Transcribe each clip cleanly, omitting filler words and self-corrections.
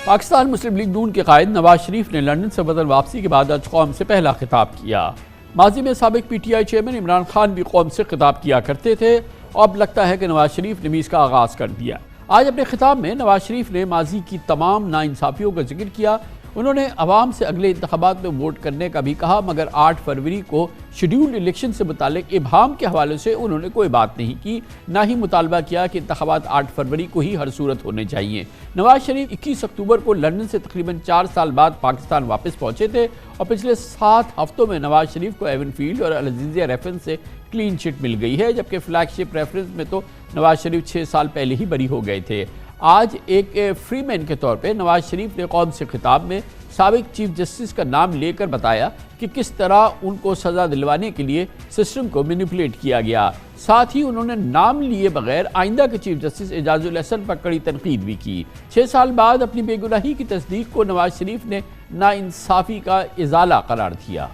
پاکستان مسلم لیگ نون کے قائد نواز شریف نے لندن سے وطن واپسی کے بعد آج قوم سے پہلا خطاب کیا۔ ماضی میں سابق P T I chairman Imran Khan بھی قوم سے خطاب کیا کرتے تھے، اب لگتا ہے کہ نواز شریف نے بھی اس کا آغاز کر دیا۔ آج اپنے خطاب میں نواز شریف نے ماضی کی تمام ناانصافیوں کا ذکر کیا۔ انہوں نے عوام سے اگلے انتخابات میں ووٹ کرنے کا بھی کہا، مگر 8 فروری کو شیڈیولڈ الیکشن سے متعلق ابہام کے حوالے سے انہوں نے کوئی بات نہیں کی، نہ ہی مطالبہ کیا کہ انتخابات 8 فروری کو ہی ہر صورت ہونے چاہیے۔ نواز شریف 21 اکتوبر کو لندن سے تقریباً 4 سال بعد پاکستان واپس پہنچے تھے اور پچھلے 7 ہفتوں میں نواز شریف کو ایون فیلڈ اور العزیزیہ ریفرنس سے کلین چٹ مل گئی ہے، جبکہ فلیگ شپ ریفرنس میں تو نواز شریف 6 سال پہلے ہی بری ہو گئے تھے۔ آج ایک فری مین کے طور پہ نواز شریف نے قوم سے خطاب میں سابق چیف جسٹس کا نام لے کر بتایا کہ کس طرح ان کو سزا دلوانے کے لیے سسٹم کو مینیپولیٹ کیا گیا۔ ساتھ ہی انہوں نے نام لیے بغیر آئندہ کے چیف جسٹس اعجاز الاحسن پر کڑی تنقید بھی کی۔ 6 سال بعد اپنی بے گناہی کی تصدیق کو نواز شریف نے ناانصافی کا ازالہ قرار دیا۔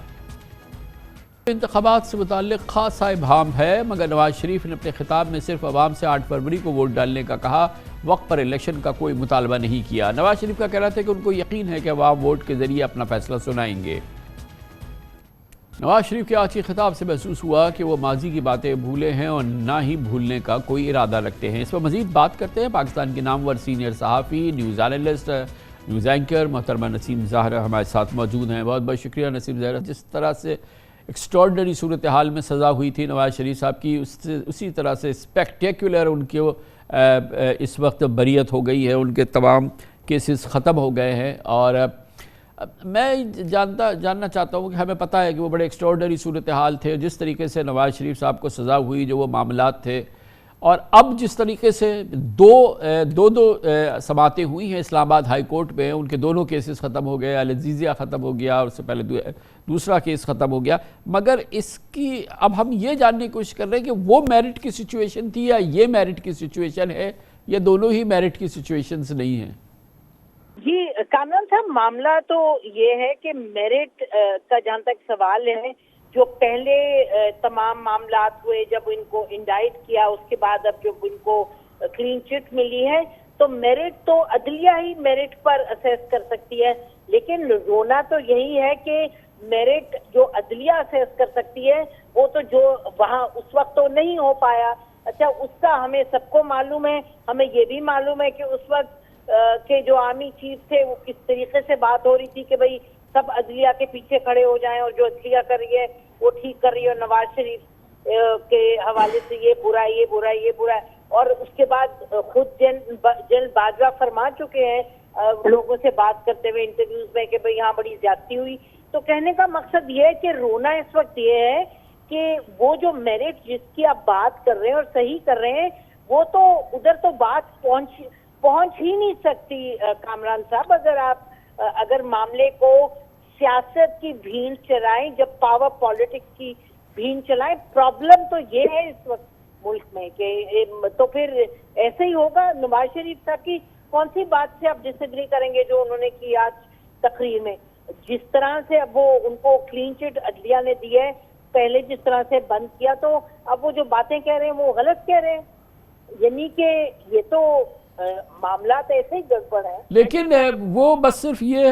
انتخابات سے متعلق خاصا ابہام ہے، مگر نواز شریف نے اپنے خطاب میں صرف عوام سے 8 فروری کو ووٹ ڈالنے کا کہا، وقت پر الیکشن کا کوئی مطالبہ نہیں کیا۔ نواز شریف کا کہنا تھا کہ ان کو یقین ہے کہ عوام ووٹ کے ذریعے اپنا فیصلہ سنائیں گے۔ نواز شریف کے آج کے خطاب سے محسوس ہوا کہ وہ ماضی کی باتیں بھولے ہیں اور نہ ہی بھولنے کا کوئی ارادہ رکھتے ہیں۔ اس پر مزید بات کرتے ہیں پاکستان کے نامور سینئر صحافی، نیوز اینالسٹ، نیوز اینکر محترمہ نسیم ظاہرہ ہمارے ساتھ موجود ہیں۔ بہت بہت شکریہ نسیم ظاہرہ۔ جس طرح سے ایکسٹراڈنری صورتحال میں سزا ہوئی تھی نواز شریف صاحب کی، اسی طرح سے اسپیکٹیکولر ان کے اس وقت بریت ہو گئی ہے، ان کے تمام کیسز ختم ہو گئے ہیں۔ اور میں جاننا چاہتا ہوں کہ ہمیں پتہ ہے کہ وہ بڑے ایکسٹراڈنری صورتحال تھے، جس طریقے سے نواز شریف صاحب کو سزا ہوئی، جو وہ معاملات تھے، اور اب جس طریقے سے دو سماعتیں ہوئی ہیں اسلام آباد ہائی کورٹ میں، ان کے دونوں کیسز ختم ہو گئے، العزیزیہ ختم ہو گیا، اور اس سے پہلے دوسرا کیس ختم ہو گیا، مگر اس کی اب ہم یہ جاننے کی کوشش کر رہے ہیں کہ وہ میرٹ کی سچویشن تھی یا یہ میرٹ کی سچویشن ہے، یا دونوں ہی میرٹ کی سچویشنز نہیں ہیں؟ جی کامران صاحب، معاملہ تو یہ ہے کہ میرٹ کا جہاں تک سوال ہے، جو پہلے تمام معاملات ہوئے جب ان کو انڈائٹ کیا، اس کے بعد اب جب ان کو کلین چٹ ملی ہے، تو میرٹ تو عدلیہ ہی میرٹ پر اسیس کر سکتی ہے، لیکن رونا تو یہی ہے کہ میرٹ جو عدلیہ اسیس کر سکتی ہے وہ تو جو وہاں اس وقت تو نہیں ہو پایا۔ اچھا، اس کا ہمیں سب کو معلوم ہے، ہمیں یہ بھی معلوم ہے کہ اس وقت کہ جو آرمی چیف تھے وہ کس طریقے سے بات ہو رہی تھی کہ بھئی سب عدلیہ کے پیچھے کھڑے ہو جائیں اور جو عدلیہ کر رہی ہے وہ ٹھیک کر رہی ہے، اور نواز شریف کے حوالے سے یہ برا ہے، یہ برا ہے، یہ برا ہے۔ اور اس کے بعد خود جنرل باجوہ فرما چکے ہیں لوگوں سے بات کرتے ہوئے انٹرویوز میں کہ بھئی یہاں بڑی زیادتی ہوئی۔ تو کہنے کا مقصد یہ ہے کہ رونا اس وقت یہ ہے کہ وہ جو میرٹ جس کی آپ بات کر رہے ہیں اور صحیح کر رہے ہیں، وہ تو ادھر تو بات پہنچ ہی نہیں سکتی کامران صاحب، اگر معاملے کو سیاست کی بھین چلائیں، جب پاور پالیٹکس کی بھین چلائیں۔ پرابلم تو یہ ہے اس وقت ملک میں کہ تو پھر ایسے ہی ہوگا۔ نواز شریف صاحب کی کون سی بات سے آپ ڈس ایگری کریں گے جو انہوں نے کی آج تقریر میں؟ جس طرح سے اب وہ ان کو کلین چٹ عدلیہ نے دی ہے، پہلے جس طرح سے بند کیا، تو اب وہ جو باتیں کہہ رہے ہیں وہ غلط کہہ رہے ہیں، یعنی کہ یہ تو معاملات ایسے ہی گڑبڑ ہے۔ لیکن وہ بس صرف یہ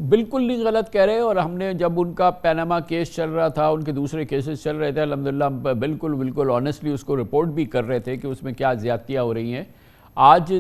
بالکل نہیں غلط کہہ رہے، اور ہم نے جب ان کا پیناما کیس چل رہا تھا، ان کے دوسرے کیسز چل رہے تھے، الحمدللہ بالکل آنیسٹلی اس کو رپورٹ بھی کر رہے تھے کہ اس میں کیا زیادتیاں ہو رہی ہیں۔ آج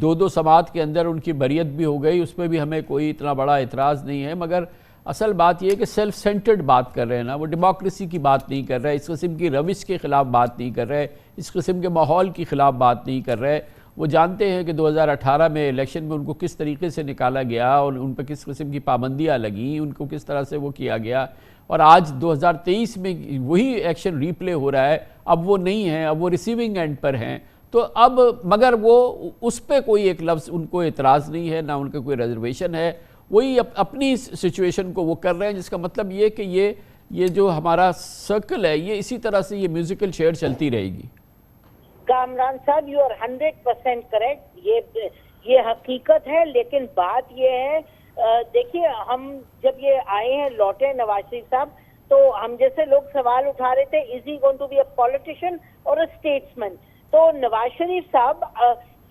دو سماعت کے اندر ان کی بریت بھی ہو گئی، اس پہ بھی ہمیں کوئی اتنا بڑا اعتراض نہیں ہے، مگر اصل بات یہ ہے کہ سیلف سینٹرڈ بات کر رہے ہیں نا، وہ ڈیموکریسی کی بات نہیں کر رہے، اس قسم کی روش کے خلاف بات نہیں کر رہے، اس قسم کے ماحول کے خلاف بات نہیں کر رہے۔ وہ جانتے ہیں کہ 2018 میں الیکشن میں ان کو کس طریقے سے نکالا گیا اور ان پہ کس قسم کی پابندیاں لگیں، ان کو کس طرح سے وہ کیا گیا، اور آج 2023 میں وہی ایکشن ریپلے ہو رہا ہے۔ اب وہ نہیں ہیں، اب وہ ریسیونگ اینڈ پر ہیں، تو اب مگر وہ اس پہ کوئی ایک لفظ ان کو اعتراض نہیں ہے، نہ ان کا کوئی ریزرویشن ہے، وہی اپنی سچویشن کو وہ کر رہے ہیں، جس کا مطلب یہ کہ یہ جو ہمارا سرکل ہے، یہ اسی طرح سے یہ میوزیکل چیئر چلتی رہے گی۔ کامران صاحب، یو آر 100% کریکٹ، یہ حقیقت ہے، لیکن بات یہ ہے، دیکھیے ہم جب یہ آئے ہیں لوٹے نواز شریف صاحب، تو ہم جیسے لوگ سوال اٹھا رہے تھے، is he going to be a politician اور اے اسٹیٹسمین؟ تو نواز شریف صاحب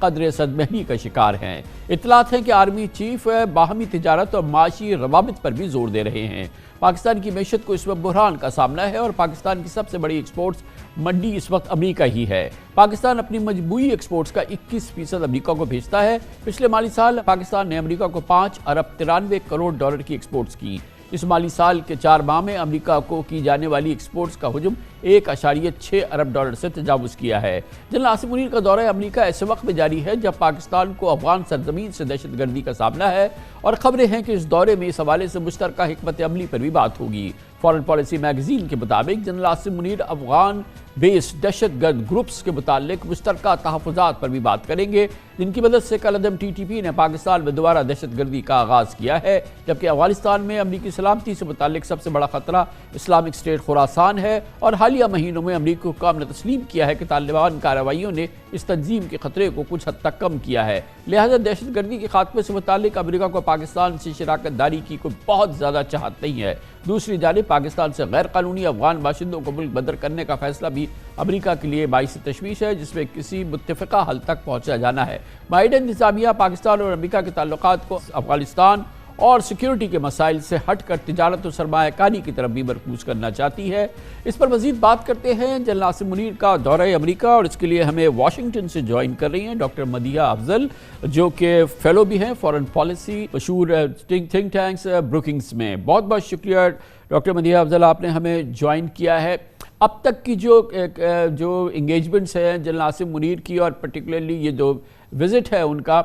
قدر صدمہنی کا شکار ہیں۔ اطلاعات ہیں کہ آرمی چیف باہمی تجارت اور معاشی روابط پر بھی زور دے رہے ہیں۔ پاکستان کی معیشت کو اس وقت بحران کا سامنا ہے اور پاکستان کی سب سے بڑی ایکسپورٹس منڈی اس وقت امریکہ ہی ہے۔ پاکستان اپنی مجموعی ایکسپورٹس کا 21% امریکہ کو بھیجتا ہے۔ پچھلے مالی سال پاکستان نے امریکہ کو 5 ارب 93 کروڑ ڈالر کی ایکسپورٹس کی۔ اس مالی سال کے 4 ماہ میں امریکہ کو کی جانے والی ایکسپورٹس کا حجم 1.6 ارب ڈالر سے تجاوز کیا ہے۔ جنرل عاصم منیر کا دورہ امریکہ ایسے وقت میں جاری ہے جب پاکستان کو افغان سرزمین سے دہشت گردی کا سامنا ہے اور خبریں ہیں کہ اس دورے میں اس حوالے سے مشترکہ حکمت عملی پر بھی بات ہوگی۔ فارن پالیسی میگزین کے مطابق جنرل عاصم منیر افغان بیس دہشت گرد گروپس کے متعلق مشترکہ تحفظات پر بھی بات کریں گے، جن کی مدد سے کل عدم ٹی ٹی پی نے پاکستان میں دوبارہ دہشت گردی کا آغاز کیا ہے، جبکہ افغانستان میں امریکی سلامتی سے متعلق سب سے بڑا خطرہ اسلامک اسٹیٹ خراسان ہے اور حالیہ مہینوں میں امریکی حکام نے تسلیم کیا ہے کہ طالبان کارروائیوں نے اس تنظیم کے خطرے کو کچھ حد تک کم کیا ہے۔ لہذا دہشت گردی کے خاتمے سے متعلق امریکہ کو پاکستان سے شراکت داری کی کوئی بہت زیادہ چاہت نہیں ہے۔ دوسری جانب پاکستان سے غیر قانونی افغان باشندوں کو ملک بدر کرنے کا فیصلہ بھی امریکہ کے لیے باعث تشویش ہے، جس میں کسی متفقہ حل تک پہنچا جانا ہے۔ بائیڈن انتظامیہ پاکستان اور امریکہ کے تعلقات کو افغانستان اور سیکیورٹی کے مسائل سے ہٹ کر تجارت و سرمایہ کاری کی طرف بھی مرکوز کرنا چاہتی ہے۔ اس پر مزید بات کرتے ہیں جنرل عاصم منیر کا دورہ امریکہ، اور اس کے لیے ہمیں واشنگٹن سے جوائن کر رہی ہیں ڈاکٹر مدیحہ افضل، جو کہ فیلو بھی ہیں فارن پالیسی مشہور تھنک ٹینکس بروکنگز میں۔ بہت بہت شکریہ ڈاکٹر مدیحہ افضل، آپ نے ہمیں جوائن کیا ہے۔ اب تک کی جو انگیجمنٹس ہیں جنرل عاصم منیر کی اور پرٹیکولرلی یہ جو وزٹ ہے ان کا،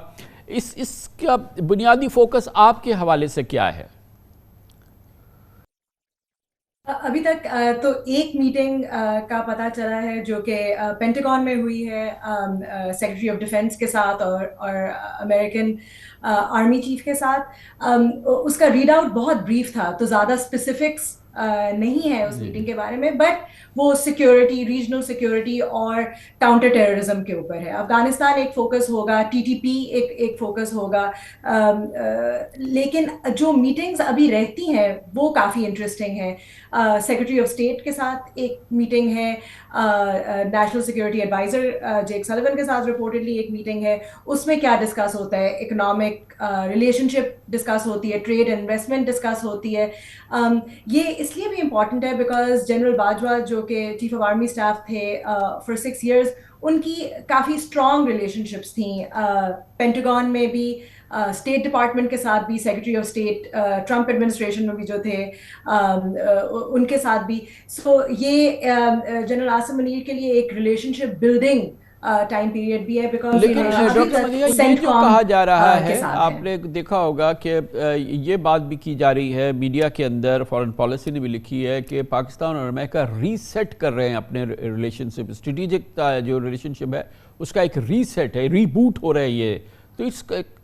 اس کا بنیادی فوکس آپ کے حوالے سے کیا ہے؟ ابھی تک تو ایک میٹنگ کا پتہ چلا ہے جو کہ پینٹاگون میں ہوئی ہے سیکرٹری آف ڈیفنس کے ساتھ اور امریکن آرمی چیف کے ساتھ۔ اس کا ریڈ آؤٹ بہت بریف تھا، تو زیادہ اسپیسیفکس نہیں ہے اس میٹنگ کے بارے میں، بٹ وہ سیکیورٹی، ریجنل سیکیورٹی اور کاؤنٹر ٹیررزم کے اوپر ہے۔ افغانستان ایک فوکس ہوگا، ٹی ٹی پی ایک فوکس ہوگا، لیکن جو میٹنگز ابھی رہتی ہیں وہ کافی انٹرسٹنگ ہیں۔ سیکرٹری آف اسٹیٹ کے ساتھ ایک میٹنگ ہے، national security advisor Jake Sullivan کے ساتھ رپورٹڈلی ایک میٹنگ ہے۔ اس میں کیا ڈسکس ہوتا ہے؟ اکنامک ریلیشن شپ ڈسکس ہوتی ہے، ٹریڈ انویسٹمنٹ ڈسکس ہوتی ہے۔ یہ اس لیے بھی امپورٹنٹ ہے بیکاز جنرل باجوہ جو کہ چیف آف آرمی اسٹاف تھے فار 6 ایئرز، ان کی کافی اسٹرانگ ریلیشن شپس تھیں پینٹاگون میں بھی، اسٹیٹ ڈپارٹمنٹ کے ساتھ بھی، secretary of state Trump administration میں بھی جو تھے ان کے ساتھ بھی۔ سو یہ جنرل عاصم منیر کے لیے ایک ریلیشن شپ بلڈنگ ٹائم پیریڈ بھی ہے، بیکاز لیکن ڈاکٹر مدیحہ یہ جو کہا جا رہا ہے، آپ نے دیکھا ہوگا کہ یہ بات بھی کی جا رہی ہے میڈیا کے اندر، فارن پالیسی نے بھی لکھی ہے کہ پاکستان اور امریکہ ری سیٹ کر رہے ہیں اپنے ریلیشن شپ، اسٹریٹجک جو ریلیشن شپ ہے اس کا ایک ری سیٹ ہے، ری بوٹ ہو رہا ہے یہ، تو اٹس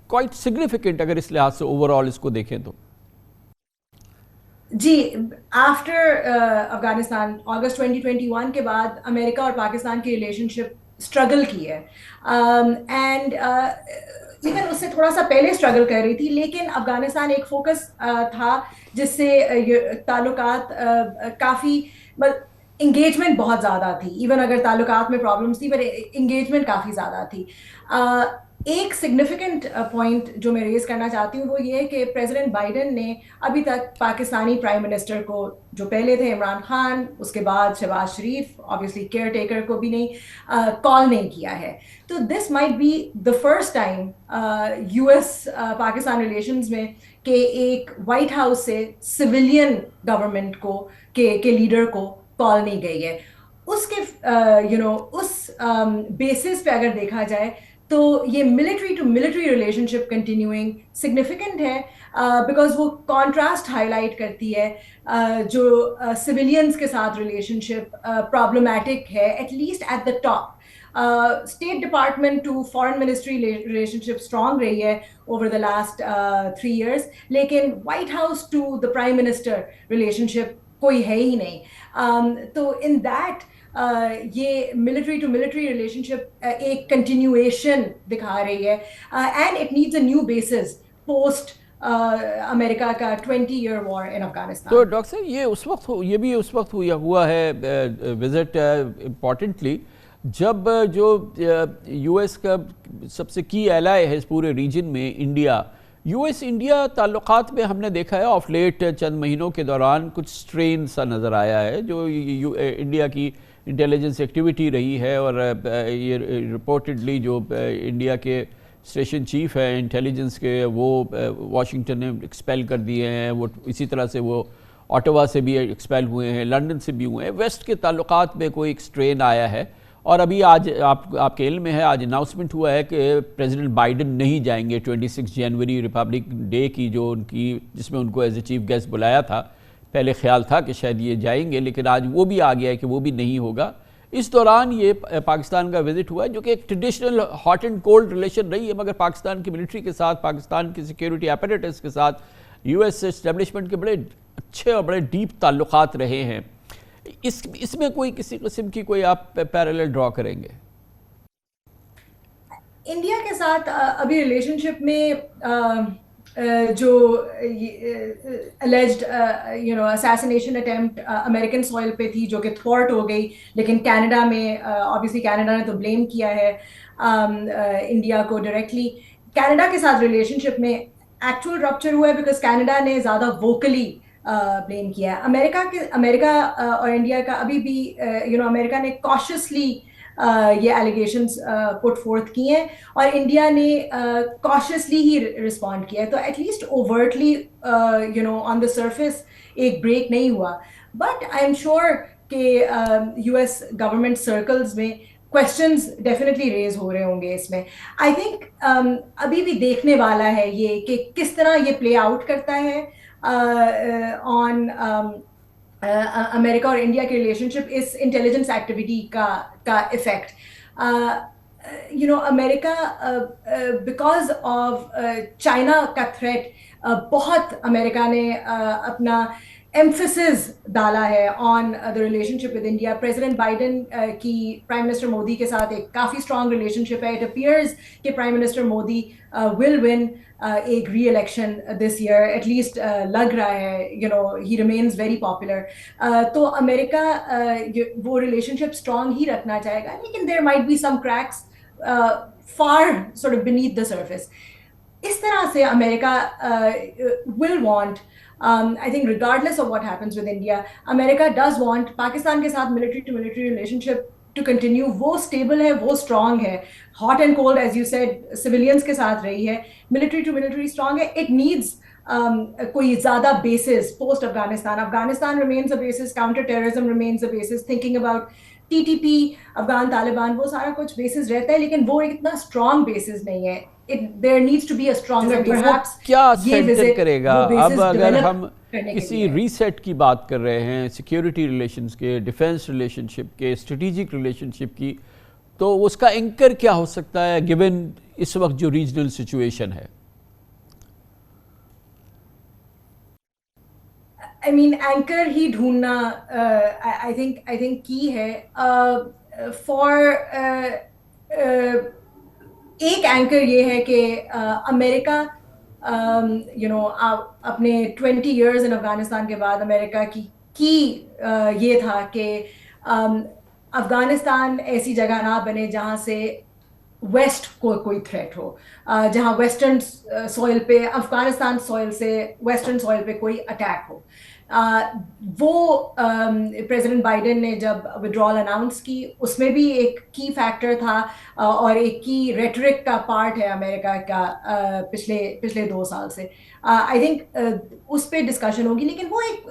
کوائٹ سگنیفیکنٹ اگر اس لحاظ سے اوور آل اس کو دیکھیں تو۔ جی، آفٹر افغانستان اگست 2021 کے بعد امریکہ اور پاکستان کی ریلیشن شپ اسٹرگل کی ہے، اینڈ ایون اس سے تھوڑا سا پہلے اسٹرگل کر رہی تھی، لیکن افغانستان ایک فوکس تھا جس سے تعلقات کافی انگیجمنٹ بہت زیادہ تھی، ایون اگر تعلقات میں پرابلمس تھی پر انگیجمنٹ کافی زیادہ تھی۔ ایک سگنیفیکنٹ پوائنٹ جو میں ریز کرنا چاہتی ہوں وہ یہ ہے کہ پریزیڈنٹ بائیڈن نے ابھی تک پاکستانی پرائم منسٹر کو، جو پہلے تھے عمران خان، اس کے بعد Shehbaz Sharif, obviously caretaker کو بھی نہیں کال نہیں کیا ہے۔ تو this might be the first time U S Pakistan relations میں کہ ایک وائٹ ہاؤس سے سویلین گورنمنٹ کو کے لیڈر کو کال نہیں گئی ہے۔ اس کے اس بیسس پہ اگر دیکھا جائے تو یہ military to military relationship continuing significant ہے، بیکاز وہ کانٹراسٹ ہائی لائٹ کرتی ہے جو سویلینس کے ساتھ ریلیشن شپ پرابلمٹک ہے، at least at the top. State department to foreign minister relationship strong رہی ہے اوور دا لاسٹ 3 ایئرس، لیکن White House to the prime minister relationship کوئی ہے ہی نہیں۔ تو ان دیٹ یہ military to military relationship ایک کنٹینیویشن دکھا رہی ہے، and it needs a new basis post امریکہ کا 20 ایئر وار ان افغانستان۔ تو ڈاکٹر صاحب یہ بھی اس وقت ہوا ہے وزٹ امپورٹنٹلی جب جو یو ایس کا سب سے کی ایلائی ہے اس پورے ریجن میں انڈیا، یو ایس انڈیا تعلقات میں ہم نے دیکھا ہے آف لیٹ چند مہینوں کے دوران کچھ سٹرین سا نظر آیا ہے، جو انڈیا کی انٹیلیجنس ایکٹیویٹی رہی ہے، اور یہ رپورٹڈلی جو انڈیا کے اسٹیشن چیف ہیں انٹیلیجنس کے وہ واشنگٹن نے ایکسپیل کر دیے ہیں، وہ اسی طرح سے وہ آٹوا سے بھی ایکسپیل ہوئے ہیں، لنڈن سے بھی ہوئے ہیں۔ ویسٹ کے تعلقات میں کوئی ایک سٹرین آیا ہے، اور ابھی آج آپ کے علم میں ہے، آج اناؤنسمنٹ ہوا ہے کہ پریزیڈنٹ بائیڈن نہیں جائیں گے 26 جنوری ریپبلک ڈے کی جو ان کی، جس میں ان کو ایز اے چیف گیسٹ بلایا تھا۔ پہلے خیال تھا کہ شاید یہ جائیں گے، لیکن آج وہ بھی آ گیا ہے کہ وہ بھی نہیں ہوگا۔ اس دوران یہ پاکستان کا وزٹ ہوا ہے، جو کہ ایک traditional hot and cold relation رہی ہے، مگر پاکستان کی ملٹری کے ساتھ، پاکستان کی سیکیورٹی ایپریٹس کے ساتھ یو ایس اسٹیبلشمنٹ کے بڑے اچھے اور بڑے ڈیپ تعلقات رہے ہیں۔ اس میں کوئی کسی قسم کی کوئی آپ پیرالل ڈرا کریں گے؟ انڈیا کے ساتھ ابھی ریلیشن شپ میں جو الیجڈ اسیسینیشن اٹیمپٹ امریکن سوئل پہ تھی، جو کہ تھوارٹ ہو گئی، لیکن کینیڈا میں آبویسلی کینیڈا نے تو بلیم کیا ہے انڈیا کو ڈائریکٹلی۔ کینیڈا کے ساتھ ریلیشن شپ میں ایکچوئل رپچر ہوا ہے بیکاز کینیڈا نے زیادہ ووکلی بلیم کیا ہے۔ امریکا اور انڈیا کا ابھی بھی امریکا نے کاشیسلی یہ ایلیگیشنز پٹ فورتھ کی ہیں، اور انڈیا نے کاشیسلی ہی رسپونڈ کیا ہے، تو at least overtly on the surface ایک بریک نہیں ہوا۔ بٹ آئی ایم شیور کہ یو ایس گورنمنٹ سرکلز میں کویسچنز ڈیفینیٹلی ریز ہو رہے ہوں گے اس میں۔ آئی تھنک ابھی بھی دیکھنے والا ہے یہ کہ کس طرح یہ پلے آؤٹ کرتا ہے آن امریکہ اور انڈیا کی ریلیشن شپ، اس انٹیلیجنس ایکٹیویٹی کا افیکٹ۔ امریکہ بیکاز آف چائنا کا تھریٹ بہت امریکہ نے اپنا ایمفسس ڈالا ہے on the relationship with India. President Biden کی پرائم منسٹر مودی کے ساتھ ایک کافی اسٹرانگ ریلیشن شپ ہے۔ اٹ اپیئرز کہ prime minister Modi will win ایک reelection this year, at least لگ رہا ہے، ہی ریمینز ویری پاپولر۔ تو امریکہ وہ ریلیشن شپ اسٹرانگ ہی رکھنا چاہے گا، لیکن there might be some cracks for sort of beneath the surface. اس طرح سے امریکہ will want I think regardless of what happens with India, America does want Pakistan کے ساتھ military to military relationship to continue۔ وہ stable ہے، وہ strong ہے، hot and cold as you said civilians کے ساتھ رہی ہے، military to military strong ہے۔ It needs کوئی زیادہ bases post Afghanistan remains a basis, counter terrorism remains a basis, thinking about TTP Afghan Taliban, وہ سارا کچھ بیسز رہتا ہے، لیکن وہ اتنا اسٹرانگ بیسز نہیں ہے۔ there needs to be a stronger perhaps کیا سینٹر کرے گا اب اگر ہم کسی ریسیٹ کی بات کر رہے ہیں، سیکیورٹی ریلیشنز کے، ڈیفینس ریلیشن شپ کے، اسٹریٹجک ریلیشن شپ کی، تو اس کا اینکر کیا ہو سکتا ہے گیون اس وقت جو ریجنل سچویشن ہے؟ I mean اینکر ہی ڈھونڈنا I think کی ہے for ایک اینکر یہ ہے کہ امریکہ اپنے 20 years in افغانستان کے بعد امریکہ کی یہ تھا کہ افغانستان ایسی جگہ نہ بنے جہاں سے ویسٹ کو کوئی تھریٹ ہو، جہاں ویسٹرن سوئل پہ، افغانستان سوئل سے ویسٹرن سوئل پہ کوئی اٹیک ہو۔ وہ پریزیڈنٹ بائیڈن نے جب ودرال اناؤنس کی، اس میں بھی ایک کی فیکٹر تھا اور ایک کی ریٹرک کا پارٹ ہے امریکہ کا پچھلے 2 سال سے۔ آئی تھنک اس پہ ڈسکشن ہوگی، لیکن وہ ایک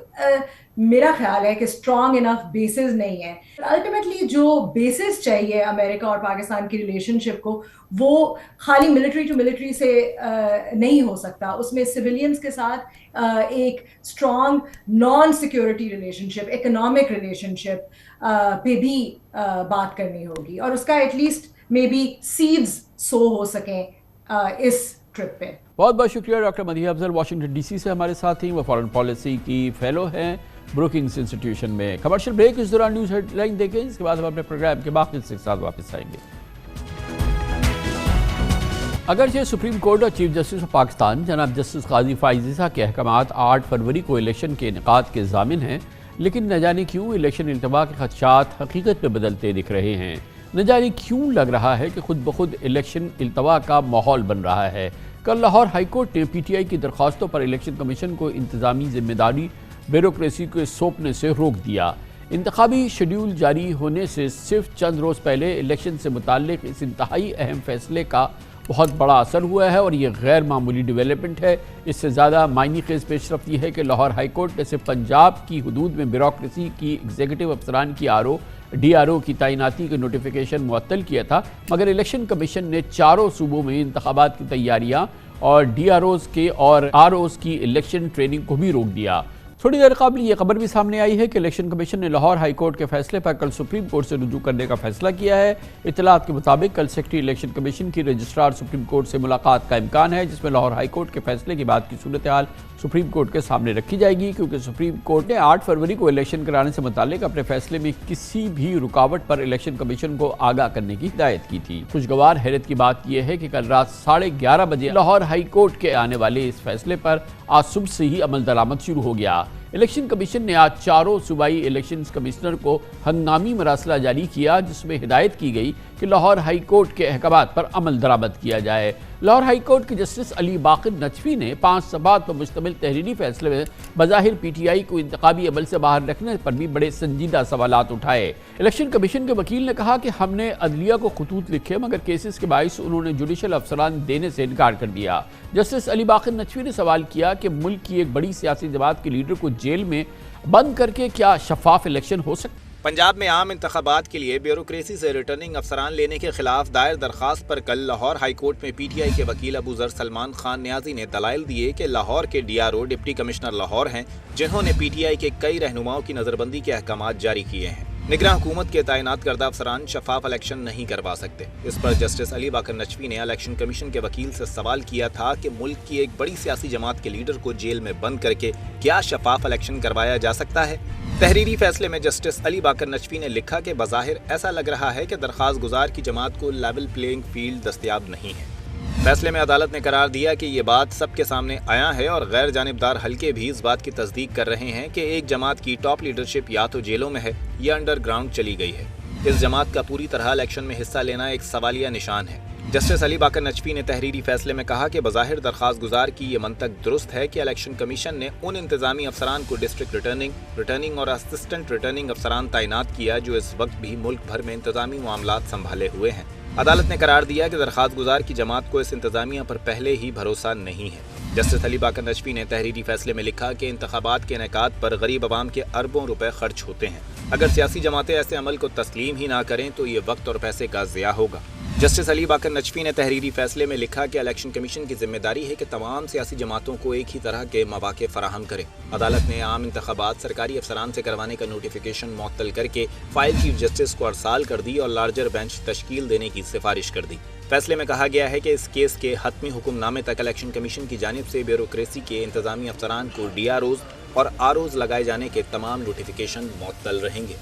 میرا خیال ہے کہ اسٹرانگ انف بیسز نہیں ہے۔ الٹیمیٹلی جو بیسز چاہیے امریکہ اور پاکستان کی ریلیشن شپ کو، وہ خالی ملٹری ٹو ملٹری سے نہیں ہو سکتا، اس میں سویلینز کے ساتھ ایک strong non security relationship, economic relationship پہ بھی بات کرنی ہوگی، اور اس کا at least may be seeds sow ہو سکیں اس ٹرپ پہ۔ بہت بہت شکریہ doctor Madiha Afzal, Washington D C سے ہمارے ساتھ ہیں، وہ فارن پالیسی کی فیلو ہیں بروکنگز انسٹیٹیوشن میں۔ کمرشل بریک، اس دوران نیوز ہیڈ لائن دیکھیں، اس کے بعد ہم اپنے پروگرام کے باقی حصے کے ساتھ واپس آئیں گے۔ اگرچہ سپریم کورٹ اور چیف جسٹس آف پاکستان جناب جسٹس قاضی فائز عیسیٰ کے احکامات 8 فروری کو الیکشن کے انعقاد کے ضامن ہیں، لیکن نہ جانے کیوں الیکشن التوا کے خدشات حقیقت میں بدلتے دکھ رہے ہیں۔ نہ جانے کیوں لگ رہا ہے کہ خود بخود الیکشن التوا کا ماحول بن رہا ہے۔ کل لاہور ہائی کورٹ نے پی ٹی آئی کی درخواستوں پر الیکشن کمیشن کو انتظامی ذمہ داری بیوروکریسی کو سونپنے سے روک دیا۔ انتخابی شیڈول جاری ہونے سے صرف چند روز پہلے الیکشن سے متعلق اس انتہائی اہم فیصلے کا بہت بڑا اثر ہوا ہے اور یہ غیر معمولی ڈیولپمنٹ ہے۔ اس سے زیادہ معنی خیز پیش رفت یہ ہے کہ لاہور ہائی کورٹ نے صرف پنجاب کی حدود میں بیوروکریسی کی ایگزیکٹو افسران کی ڈی آر او کی تعیناتی کے نوٹیفیکیشن معطل کیا تھا، مگر الیکشن کمیشن نے چاروں صوبوں میں انتخابات کی تیاریاں اور ڈی آر اوز کے اور آر اوز کی الیکشن ٹریننگ کو بھی روک دیا۔ تھوڑی دیر قبل یہ خبر بھی سامنے آئی ہے کہ الیکشن کمیشن نے لاہور ہائی کورٹ کے فیصلے پر کل سپریم کورٹ سے رجوع کرنے کا فیصلہ کیا ہے۔ اطلاعات کے مطابق کل سیکرٹری الیکشن کمیشن کی رجسٹرار سپریم کورٹ سے ملاقات کا امکان ہے، جس میں لاہور ہائی کورٹ کے فیصلے کے بعد کی صورتحال سپریم کورٹ کے سامنے رکھی جائے گی، کیونکہ سپریم کورٹ نے 8 فروری کو الیکشن کرانے سے متعلق اپنے فیصلے میں کسی بھی رکاوٹ پر الیکشن کمیشن کو آگاہ کرنے کی ہدایت کی تھی۔ خوشگوار حیرت کی بات یہ ہے کہ کل رات 11:30 بجے لاہور ہائی کورٹ کے آنے والے اس فیصلے پر آج صبح سے ہی عمل درآمد شروع ہو گیا۔ الیکشن کمیشن نے آج چاروں صوبائی الیکشن کمشنر کو ہنگامی مراسلہ جاری کیا، جس میں ہدایت کی گئی کہ لاہور ہائی کورٹ کے احکامات پر عمل درآمد کیا جائے۔ لاہور ہائی کورٹ کے جسٹس علی باقر نجفی نے 5 صفحات پر مشتمل تحریری فیصلے میں بظاہر پی ٹی آئی کو انتخابی عمل سے باہر رکھنے پر بھی بڑے سنجیدہ سوالات اٹھائے۔ الیکشن کمیشن کے وکیل نے کہا کہ ہم نے عدلیہ کو خطوط لکھے، مگر کیسز کے باعث انہوں نے جوڈیشل افسران دینے سے انکار کر دیا۔ جسٹس علی باقر نجفی نے سوال کیا کہ ملک کی ایک بڑی سیاسی جماعت کے لیڈر کو جیل میں بند کر کے کیا شفاف الیکشن ہو سکتا؟ پنجاب میں عام انتخابات کے لیے بیوروکریسی سے ریٹرننگ افسران لینے کے خلاف دائر درخواست پر کل لاہور ہائی کورٹ میں پی ٹی آئی کے وکیل ابو ذر سلمان خان نیازی نے دلائل دیے کہ لاہور کے D R O deputy commissioner Lahore ہیں، جنہوں نے پی ٹی آئی کے کئی رہنماؤں کی نظر بندی کے احکامات جاری کیے ہیں۔ نگراں حکومت کے تعینات کردہ افسران شفاف الیکشن نہیں کروا سکتے۔ اس پر جسٹس علی باقر نجفی نے الیکشن کمیشن کے وکیل سے سوال کیا تھا کہ ملک کی ایک بڑی سیاسی جماعت کے لیڈر کو جیل میں بند کر کے کیا شفاف الیکشن کروایا جا سکتا ہے؟ تحریری فیصلے میں جسٹس علی باقر نجفی نے لکھا کہ بظاہر ایسا لگ رہا ہے کہ درخواست گزار کی جماعت کو لیول پلینگ فیلڈ دستیاب نہیں ہے۔ فیصلے میں عدالت نے قرار دیا کہ یہ بات سب کے سامنے آیا ہے اور غیر جانبدار حلقے بھی اس بات کی تصدیق کر رہے ہیں کہ ایک جماعت کی ٹاپ لیڈرشپ یا تو جیلوں میں ہے یا انڈر گراؤنڈ چلی گئی ہے۔ اس جماعت کا پوری طرح الیکشن میں حصہ لینا ایک سوالیہ نشان ہے۔ جسٹس علی باقر نجفی نے تحریری فیصلے میں کہا کہ بظاہر درخواست گزار کی یہ منطق درست ہے کہ الیکشن کمیشن نے ان انتظامی افسران کو ڈسٹرکٹ ریٹرننگ اور اسسٹنٹ ریٹرننگ افسران تعینات کیا جو اس وقت بھی ملک بھر میں انتظامی معاملات سنبھالے ہوئے ہیں۔ عدالت نے قرار دیا کہ درخواست گزار کی جماعت کو اس انتظامیہ پر پہلے ہی بھروسہ نہیں ہے۔ جسٹس علی باقر نجفی نے تحریری فیصلے میں لکھا کہ انتخابات کے انعقاد پر غریب عوام کے اربوں روپے خرچ ہوتے ہیں۔ اگر سیاسی جماعتیں ایسے عمل کو تسلیم ہی نہ کریں تو یہ وقت اور پیسے کا ضیاع ہوگا۔ جسٹس علی باقر نجفی نے تحریری فیصلے میں لکھا کہ الیکشن کمیشن کی ذمہ داری ہے کہ تمام سیاسی جماعتوں کو ایک ہی طرح کے مواقع فراہم کرے۔ عدالت نے عام انتخابات سرکاری افسران سے کروانے کا نوٹیفیکیشن معطل کر کے فائل چیف جسٹس کو ارسال کر دی اور لارجر بینچ تشکیل دینے کی سفارش کر دی۔ فیصلے میں کہا گیا ہے کہ اس کیس کے حتمی حکم نامے تک الیکشن کمیشن کی جانب سے بیوروکریسی کے انتظامی افسران کو ڈی آر اوز اور آر اوز لگائے جانے کے تمام نوٹیفیکیشن معطل رہیں گے۔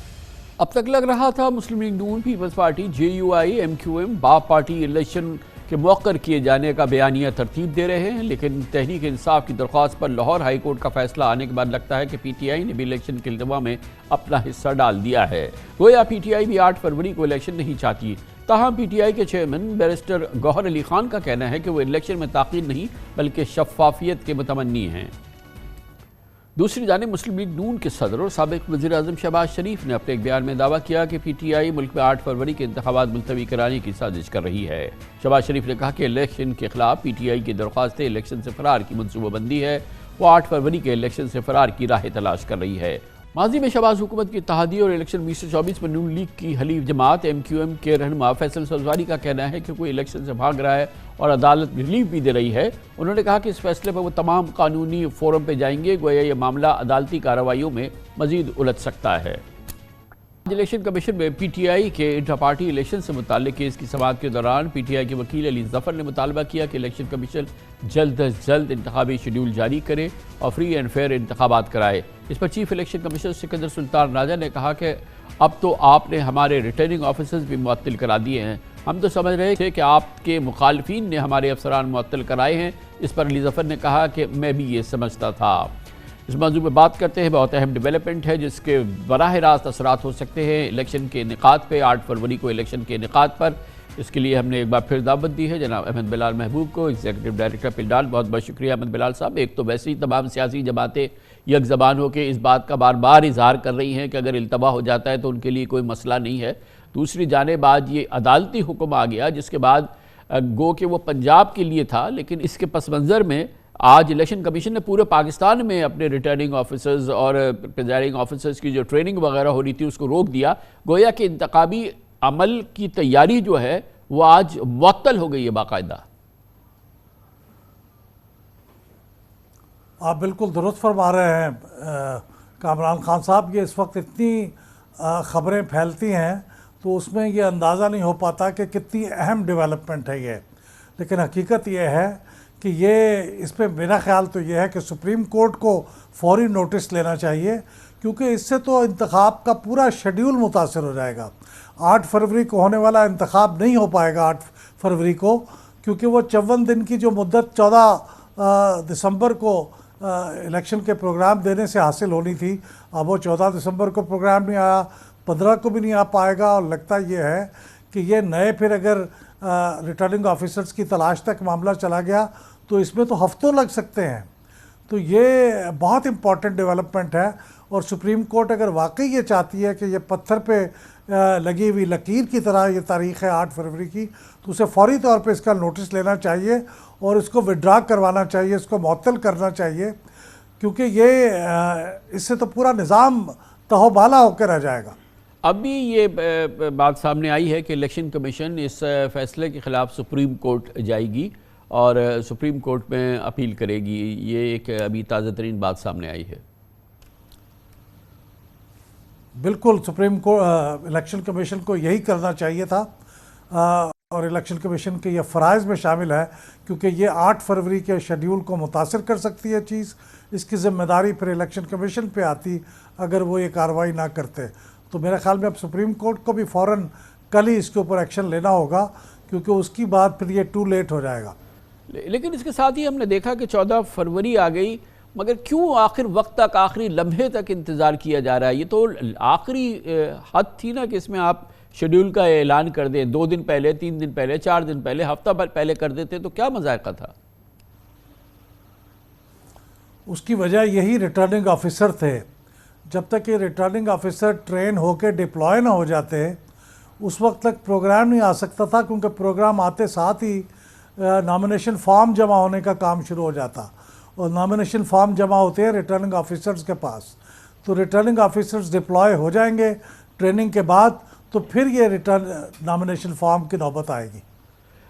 اب تک لگ رہا تھا مسلم لیگ نون، peoples party, J U I, M Q M, BAP party election کے موخر کیے جانے کا بیانیہ ترتیب دے رہے ہیں، لیکن تحریک انصاف کی درخواست پر لاہور ہائی کورٹ کا فیصلہ آنے کے بعد لگتا ہے کہ پی ٹی آئی نے بھی الیکشن کے التوا میں اپنا حصہ ڈال دیا ہے۔ گویا پی ٹی آئی بھی 8 فروری کو الیکشن نہیں چاہتی۔ تاہم پی ٹی آئی کے چیئرمین بیرسٹر گوہر علی خان کا کہنا ہے کہ وہ الیکشن میں تاخیر نہیں بلکہ شفافیت کے متمنی ہیں۔ دوسری جانب مسلم لیگ نون کے صدر اور سابق وزیر اعظم شہباز شریف نے اپنے ایک بیان میں دعویٰ کیا کہ پی ٹی آئی ملک میں 8 فروری کے انتخابات ملتوی کرانے کی سازش کر رہی ہے۔ شہباز شریف نے کہا کہ الیکشن کے خلاف پی ٹی آئی کی درخواست الیکشن سے فرار کی منصوبہ بندی ہے، وہ 8 فروری کے الیکشن سے فرار کی راہ تلاش کر رہی ہے۔ ماضی میں شہباز حکومت کی اتحادی اور الیکشن 2024 میں نون لیگ کی حلیف جماعت ایم کیو ایم کے رہنما فیصل سبزواری کا کہنا ہے کہ کوئی الیکشن سے بھاگ رہا ہے اور عدالت ریلیف بھی دے رہی ہے۔ انہوں نے کہا کہ اس فیصلے پر وہ تمام قانونی فورم پہ جائیں گے، گویا یہ معاملہ عدالتی کارروائیوں میں مزید الجھ سکتا ہے۔ الیکشن کمیشن میں پی ٹی آئی کے انٹر پارٹی الیکشن سے متعلق کیس کی سماعت کے دوران پی ٹی آئی کے وکیل علی ظفر نے مطالبہ کیا کہ الیکشن کمیشن جلد از جلد انتخابی شیڈول جاری کرے اور فری اینڈ فیئر انتخابات کرائے۔ اس پر چیف الیکشن کمیشنر سکندر سلطان راجہ نے کہا کہ اب تو آپ نے ہمارے ریٹرننگ آفیسرز بھی معطل کرا دیے ہیں، ہم تو سمجھ رہے تھے کہ آپ کے مخالفین نے ہمارے افسران معطل کرائے ہیں۔ اس پر علی ظفر نے کہا کہ میں بھی یہ سمجھتا تھا۔ اس موضوع پہ بات کرتے ہیں. بہت اہم ڈیولپمنٹ ہے جس کے براہ راست اثرات ہو سکتے ہیں الیکشن کے انعقاد پہ. 8 فروری کو الیکشن کے انعقاد پر. اس کے لیے ہم نے ایک بار پھر دعوت دی ہے جناب احمد بلال محبوب کو, ایگزیکٹو ڈائریکٹر پلڈال. بہت بہت شکریہ احمد بلال صاحب. ایک تو ویسے ہی تمام سیاسی جماعتیں یک زبان ہو کے اس بات کا بار بار اظہار کر رہی ہیں کہ اگر التوا ہو جاتا ہے تو ان کے لیے کوئی مسئلہ نہیں ہے. دوسری جانب آج یہ عدالتی حکم آ گیا جس کے بعد گو کہ وہ پنجاب کے لیے تھا, لیکن اس کے پس منظر میں آج الیکشن کمیشن نے پورے پاکستان میں اپنے ریٹرننگ آفیسرز اور پریزائڈنگ آفیسرز کی جو ٹریننگ وغیرہ ہو رہی تھی اس کو روک دیا. گویا کہ انتخابی عمل کی تیاری جو ہے وہ آج معطل ہو گئی ہے باقاعدہ. آپ بالکل درست فرما رہے ہیں کامران خان صاحب. یہ اس وقت اتنی خبریں پھیلتی ہیں تو اس میں یہ اندازہ نہیں ہو پاتا کہ کتنی اہم ڈیولپمنٹ ہے یہ. لیکن حقیقت یہ ہے کہ یہ اس پہ میرا خیال تو یہ ہے کہ سپریم کورٹ کو فوری نوٹس لینا چاہیے, کیونکہ اس سے تو انتخاب کا پورا شیڈیول متاثر ہو جائے گا. 8 فروری کو ہونے والا انتخاب نہیں ہو پائے گا 8 فروری کو, کیونکہ وہ 54 دن کی جو مدت 14 دسمبر کو الیکشن کے پروگرام دینے سے حاصل ہونی تھی, اب وہ 14 دسمبر کو پروگرام نہیں آیا, 15 کو بھی نہیں آ پائے گا. اور لگتا یہ ہے کہ یہ نئے پھر اگر ریٹرننگ آفیسرز کی تلاش تک معاملہ چلا گیا تو اس میں تو ہفتوں لگ سکتے ہیں. تو یہ بہت امپورٹنٹ ڈیولپمنٹ ہے, اور سپریم کورٹ اگر واقعی یہ چاہتی ہے کہ یہ پتھر پہ لگی ہوئی لکیر کی طرح یہ تاریخ ہے 8 فروری کی, تو اسے فوری طور پہ اس کا نوٹس لینا چاہیے اور اس کو وڈرا کروانا چاہیے, اس کو معطل کرنا چاہیے, کیونکہ یہ اس سے تو پورا نظام تہو بالا ہو کے رہ جائے گا. ابھی یہ بات سامنے آئی ہے کہ الیکشن کمیشن اس فیصلے کے خلاف سپریم کورٹ جائے گی اور سپریم کورٹ میں اپیل کرے گی. یہ ایک ابھی تازہ ترین بات سامنے آئی ہے. بالکل سپریم کورٹ الیکشن کمیشن کو یہی کرنا چاہیے تھا, اور الیکشن کمیشن کے یہ فرائض میں شامل ہے, کیونکہ یہ 8 فروری کے شیڈیول کو متاثر کر سکتی ہے چیز. اس کی ذمہ داری پھر الیکشن کمیشن پہ آتی اگر وہ یہ کارروائی نہ کرتے. تو میرے خیال میں اب سپریم کورٹ کو بھی فوراً کل ہی اس کے اوپر ایکشن لینا ہوگا, کیونکہ اس کی بات پھر یہ ٹو لیٹ ہو جائے گا. لیکن اس کے ساتھ ہی ہم نے دیکھا کہ 14 فروری آ گئی, مگر کیوں آخر وقت تک, آخری لمحے تک انتظار کیا جا رہا ہے؟ یہ تو آخری حد تھی نا کہ اس میں آپ شیڈیول کا اعلان کر دیں 2 دن پہلے, 3 دن پہلے, 4 دن پہلے, ہفتہ پہلے کر دیتے تو کیا مذائقہ تھا؟ اس کی وجہ یہی ریٹرننگ آفیسر تھے. جب تک یہ ریٹرننگ آفیسر ٹرین ہو کے ڈپلوائے نہ ہو جاتے اس وقت تک پروگرام نہیں آ سکتا تھا, کیونکہ پروگرام آتے ساتھ ہی نامینیشن فارم جمع ہونے کا کام شروع ہو جاتا, اور نامینیشن فارم جمع ہوتے ہیں ریٹرننگ آفیسرز کے پاس. تو ریٹرننگ آفیسرز ڈپلوائے ہو جائیں گے ٹریننگ کے بعد, تو پھر یہ نامینیشن فارم کی نوبت آئے گی.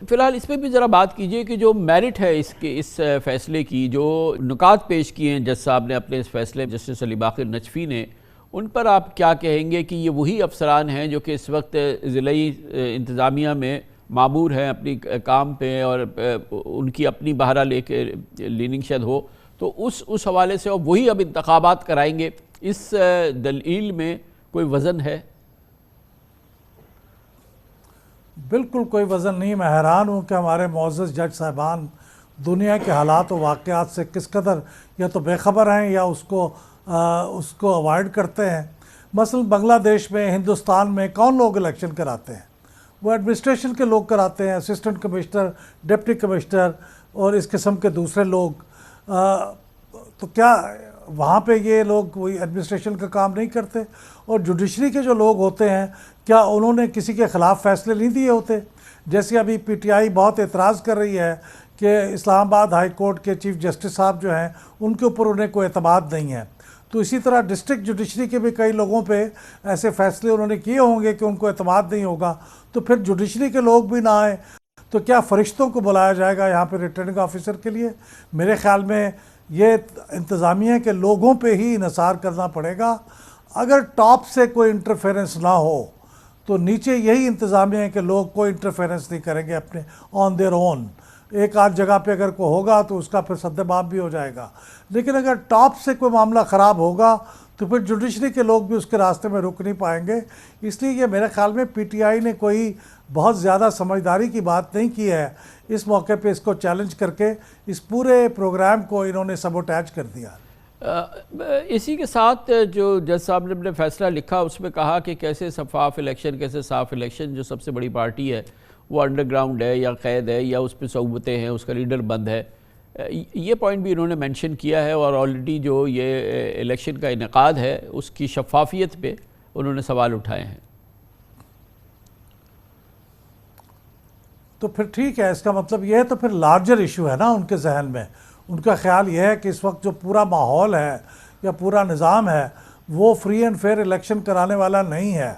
فی الحال اس پہ بھی ذرا بات کیجئے کہ جو میرٹ ہے اس فیصلے کی, جو نکات پیش کیے ہیں جج صاحب نے اپنے اس فیصلے, جسٹس علی باقر نجفی نے, ان پر آپ کیا کہیں گے کہ یہ وہی افسران ہیں جو کہ اس وقت ضلعی انتظامیہ میں معمور ہیں اپنی کام پہ, اور ان کی اپنی بہرحال ایک لیننگ شاید ہو, تو اس حوالے سے وہی اب انتخابات کرائیں گے, اس دلیل میں کوئی وزن ہے؟ بالکل کوئی وزن نہیں. میں حیران ہوں کہ ہمارے معزز جج صاحبان دنیا کے حالات و واقعات سے کس قدر یا تو بے خبر ہیں یا اس کو اوائڈ کرتے ہیں. مثلا بنگلہ دیش میں, ہندوستان میں کون لوگ الیکشن کراتے ہیں؟ وہ ایڈمنسٹریشن کے لوگ کراتے ہیں, اسسٹنٹ کمشنر, ڈپٹی کمشنر اور اس قسم کے دوسرے لوگ. تو کیا وہاں پہ یہ لوگ وہی ایڈمنسٹریشن کا کام نہیں کرتے؟ اور جوڈیشری کے جو لوگ ہوتے ہیں کیا انہوں نے کسی کے خلاف فیصلے نہیں دیے ہوتے؟ جیسے ابھی پی ٹی آئی بہت اعتراض کر رہی ہے کہ اسلام آباد ہائی کورٹ کے چیف جسٹس صاحب جو ہیں ان کے اوپر انہیں کوئی اعتماد نہیں ہے. تو اسی طرح ڈسٹرکٹ جوڈیشری کے بھی کئی لوگوں پہ ایسے فیصلے انہوں نے کیے ہوں گے کہ ان کو اعتماد نہیں ہوگا. تو پھر جوڈیشری کے لوگ بھی نہ آئیں تو کیا فرشتوں کو بلایا جائے گا یہاں پہ ریٹرننگ آفیسر کے لیے؟ میرے خیال میں یہ انتظامیہ کے لوگوں پہ ہی انحصار کرنا پڑے گا. اگر ٹاپ سے کوئی انٹرفیرنس نہ ہو تو نیچے یہی انتظامیہ ہے کہ لوگ کوئی انٹرفیرنس نہیں کریں گے اپنے آن دیئر اون. ایک آدھ جگہ پہ اگر کوئی ہوگا تو اس کا پھر سد باب بھی ہو جائے گا. لیکن اگر ٹاپ سے کوئی معاملہ خراب ہوگا تو پھر جوڈیشری کے لوگ بھی اس کے راستے میں رک نہیں پائیں گے. اس لیے یہ میرے خیال میں پی ٹی آئی نے کوئی بہت زیادہ سمجھداری کی بات نہیں کی ہے. اس موقع پہ اس کو چیلنج کر کے اس پورے پروگرام کو انہوں نے سبوٹیج کر دیا. اسی کے ساتھ جو جج صاحب نے اپنے فیصلہ لکھا اس میں کہا کہ کیسے شفاف الیکشن، کیسے صاف الیکشن، جو سب سے بڑی پارٹی ہے وہ انڈر گراؤنڈ ہے یا قید ہے یا اس پہ صعوبتیں ہیں، اس کا لیڈر بند ہے. یہ پوائنٹ بھی انہوں نے مینشن کیا ہے، اور آلریڈی جو یہ الیکشن کا انعقاد ہے اس کی شفافیت پہ انہوں نے سوال اٹھائے ہیں. تو پھر ٹھیک ہے، اس کا مطلب یہ ہے تو پھر لارجر ایشو ہے نا ان کے ذہن میں. ان کا خیال یہ ہے کہ اس وقت جو پورا ماحول ہے یا پورا نظام ہے وہ فری اینڈ فیئر الیکشن کرانے والا نہیں ہے.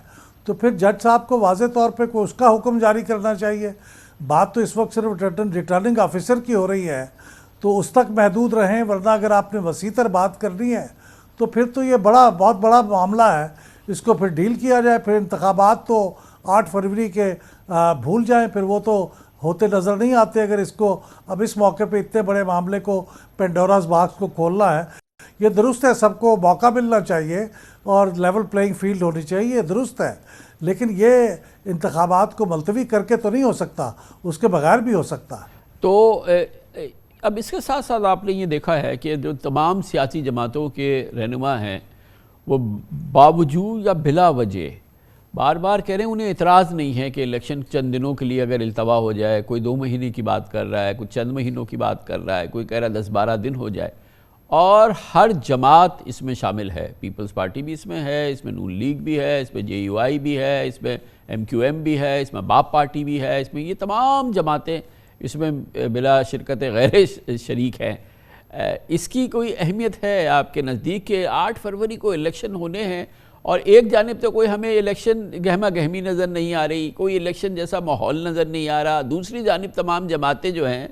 تو پھر جج صاحب کو واضح طور پہ کوئی اس کا حکم جاری کرنا چاہیے. بات تو اس وقت صرف ریٹرننگ آفیسر کی ہو رہی ہے تو اس تک محدود رہیں، ورنہ اگر آپ نے وسیع تر بات کرنی ہے تو پھر تو یہ بہت بڑا معاملہ ہے. اس کو پھر ڈیل کیا جائے. پھر انتخابات تو 8 فروری کے بھول جائیں، پھر وہ تو ہوتے نظر نہیں آتے. اگر اس کو اب اس موقع پہ اتنے بڑے معاملے کو پینڈوراز باکس کو کھولنا ہے، یہ درست ہے، سب کو موقع ملنا چاہیے اور لیول پلینگ فیلڈ ہونی چاہیے، یہ درست ہے. لیکن یہ انتخابات کو ملتوی کر کے تو نہیں ہو سکتا، اس کے بغیر بھی ہو سکتا ہے. تو اب اس کے ساتھ ساتھ آپ نے یہ دیکھا ہے کہ جو تمام سیاسی جماعتوں کے رہنما ہیں وہ باوجود یا بلا وجہ بار بار کہہ رہے ہیں انہیں اعتراض نہیں ہے کہ الیکشن چند دنوں کے لیے اگر التوا ہو جائے، کوئی 2 مہینے کی بات کر رہا ہے، کوئی چند مہینوں کی بات کر رہا ہے، کوئی کہہ رہا ہے 10-12 دن ہو جائے. اور ہر جماعت اس میں شامل ہے. پیپلز پارٹی بھی اس میں ہے، اس میں نون لیگ بھی ہے، اس میں JUI بھی ہے، اس میں MQM بھی ہے، اس میں باپ پارٹی بھی ہے، اس میں یہ تمام جماعتیں اس میں بلا شرکت غیر شریک ہیں. اس کی کوئی اہمیت ہے آپ کے نزدیک کہ 8 فروری کو الیکشن ہونے ہیں اور ایک جانب تو کوئی ہمیں الیکشن گہما گہمی نظر نہیں آ رہی، کوئی الیکشن جیسا ماحول نظر نہیں آ رہا، دوسری جانب تمام جماعتیں جو ہیں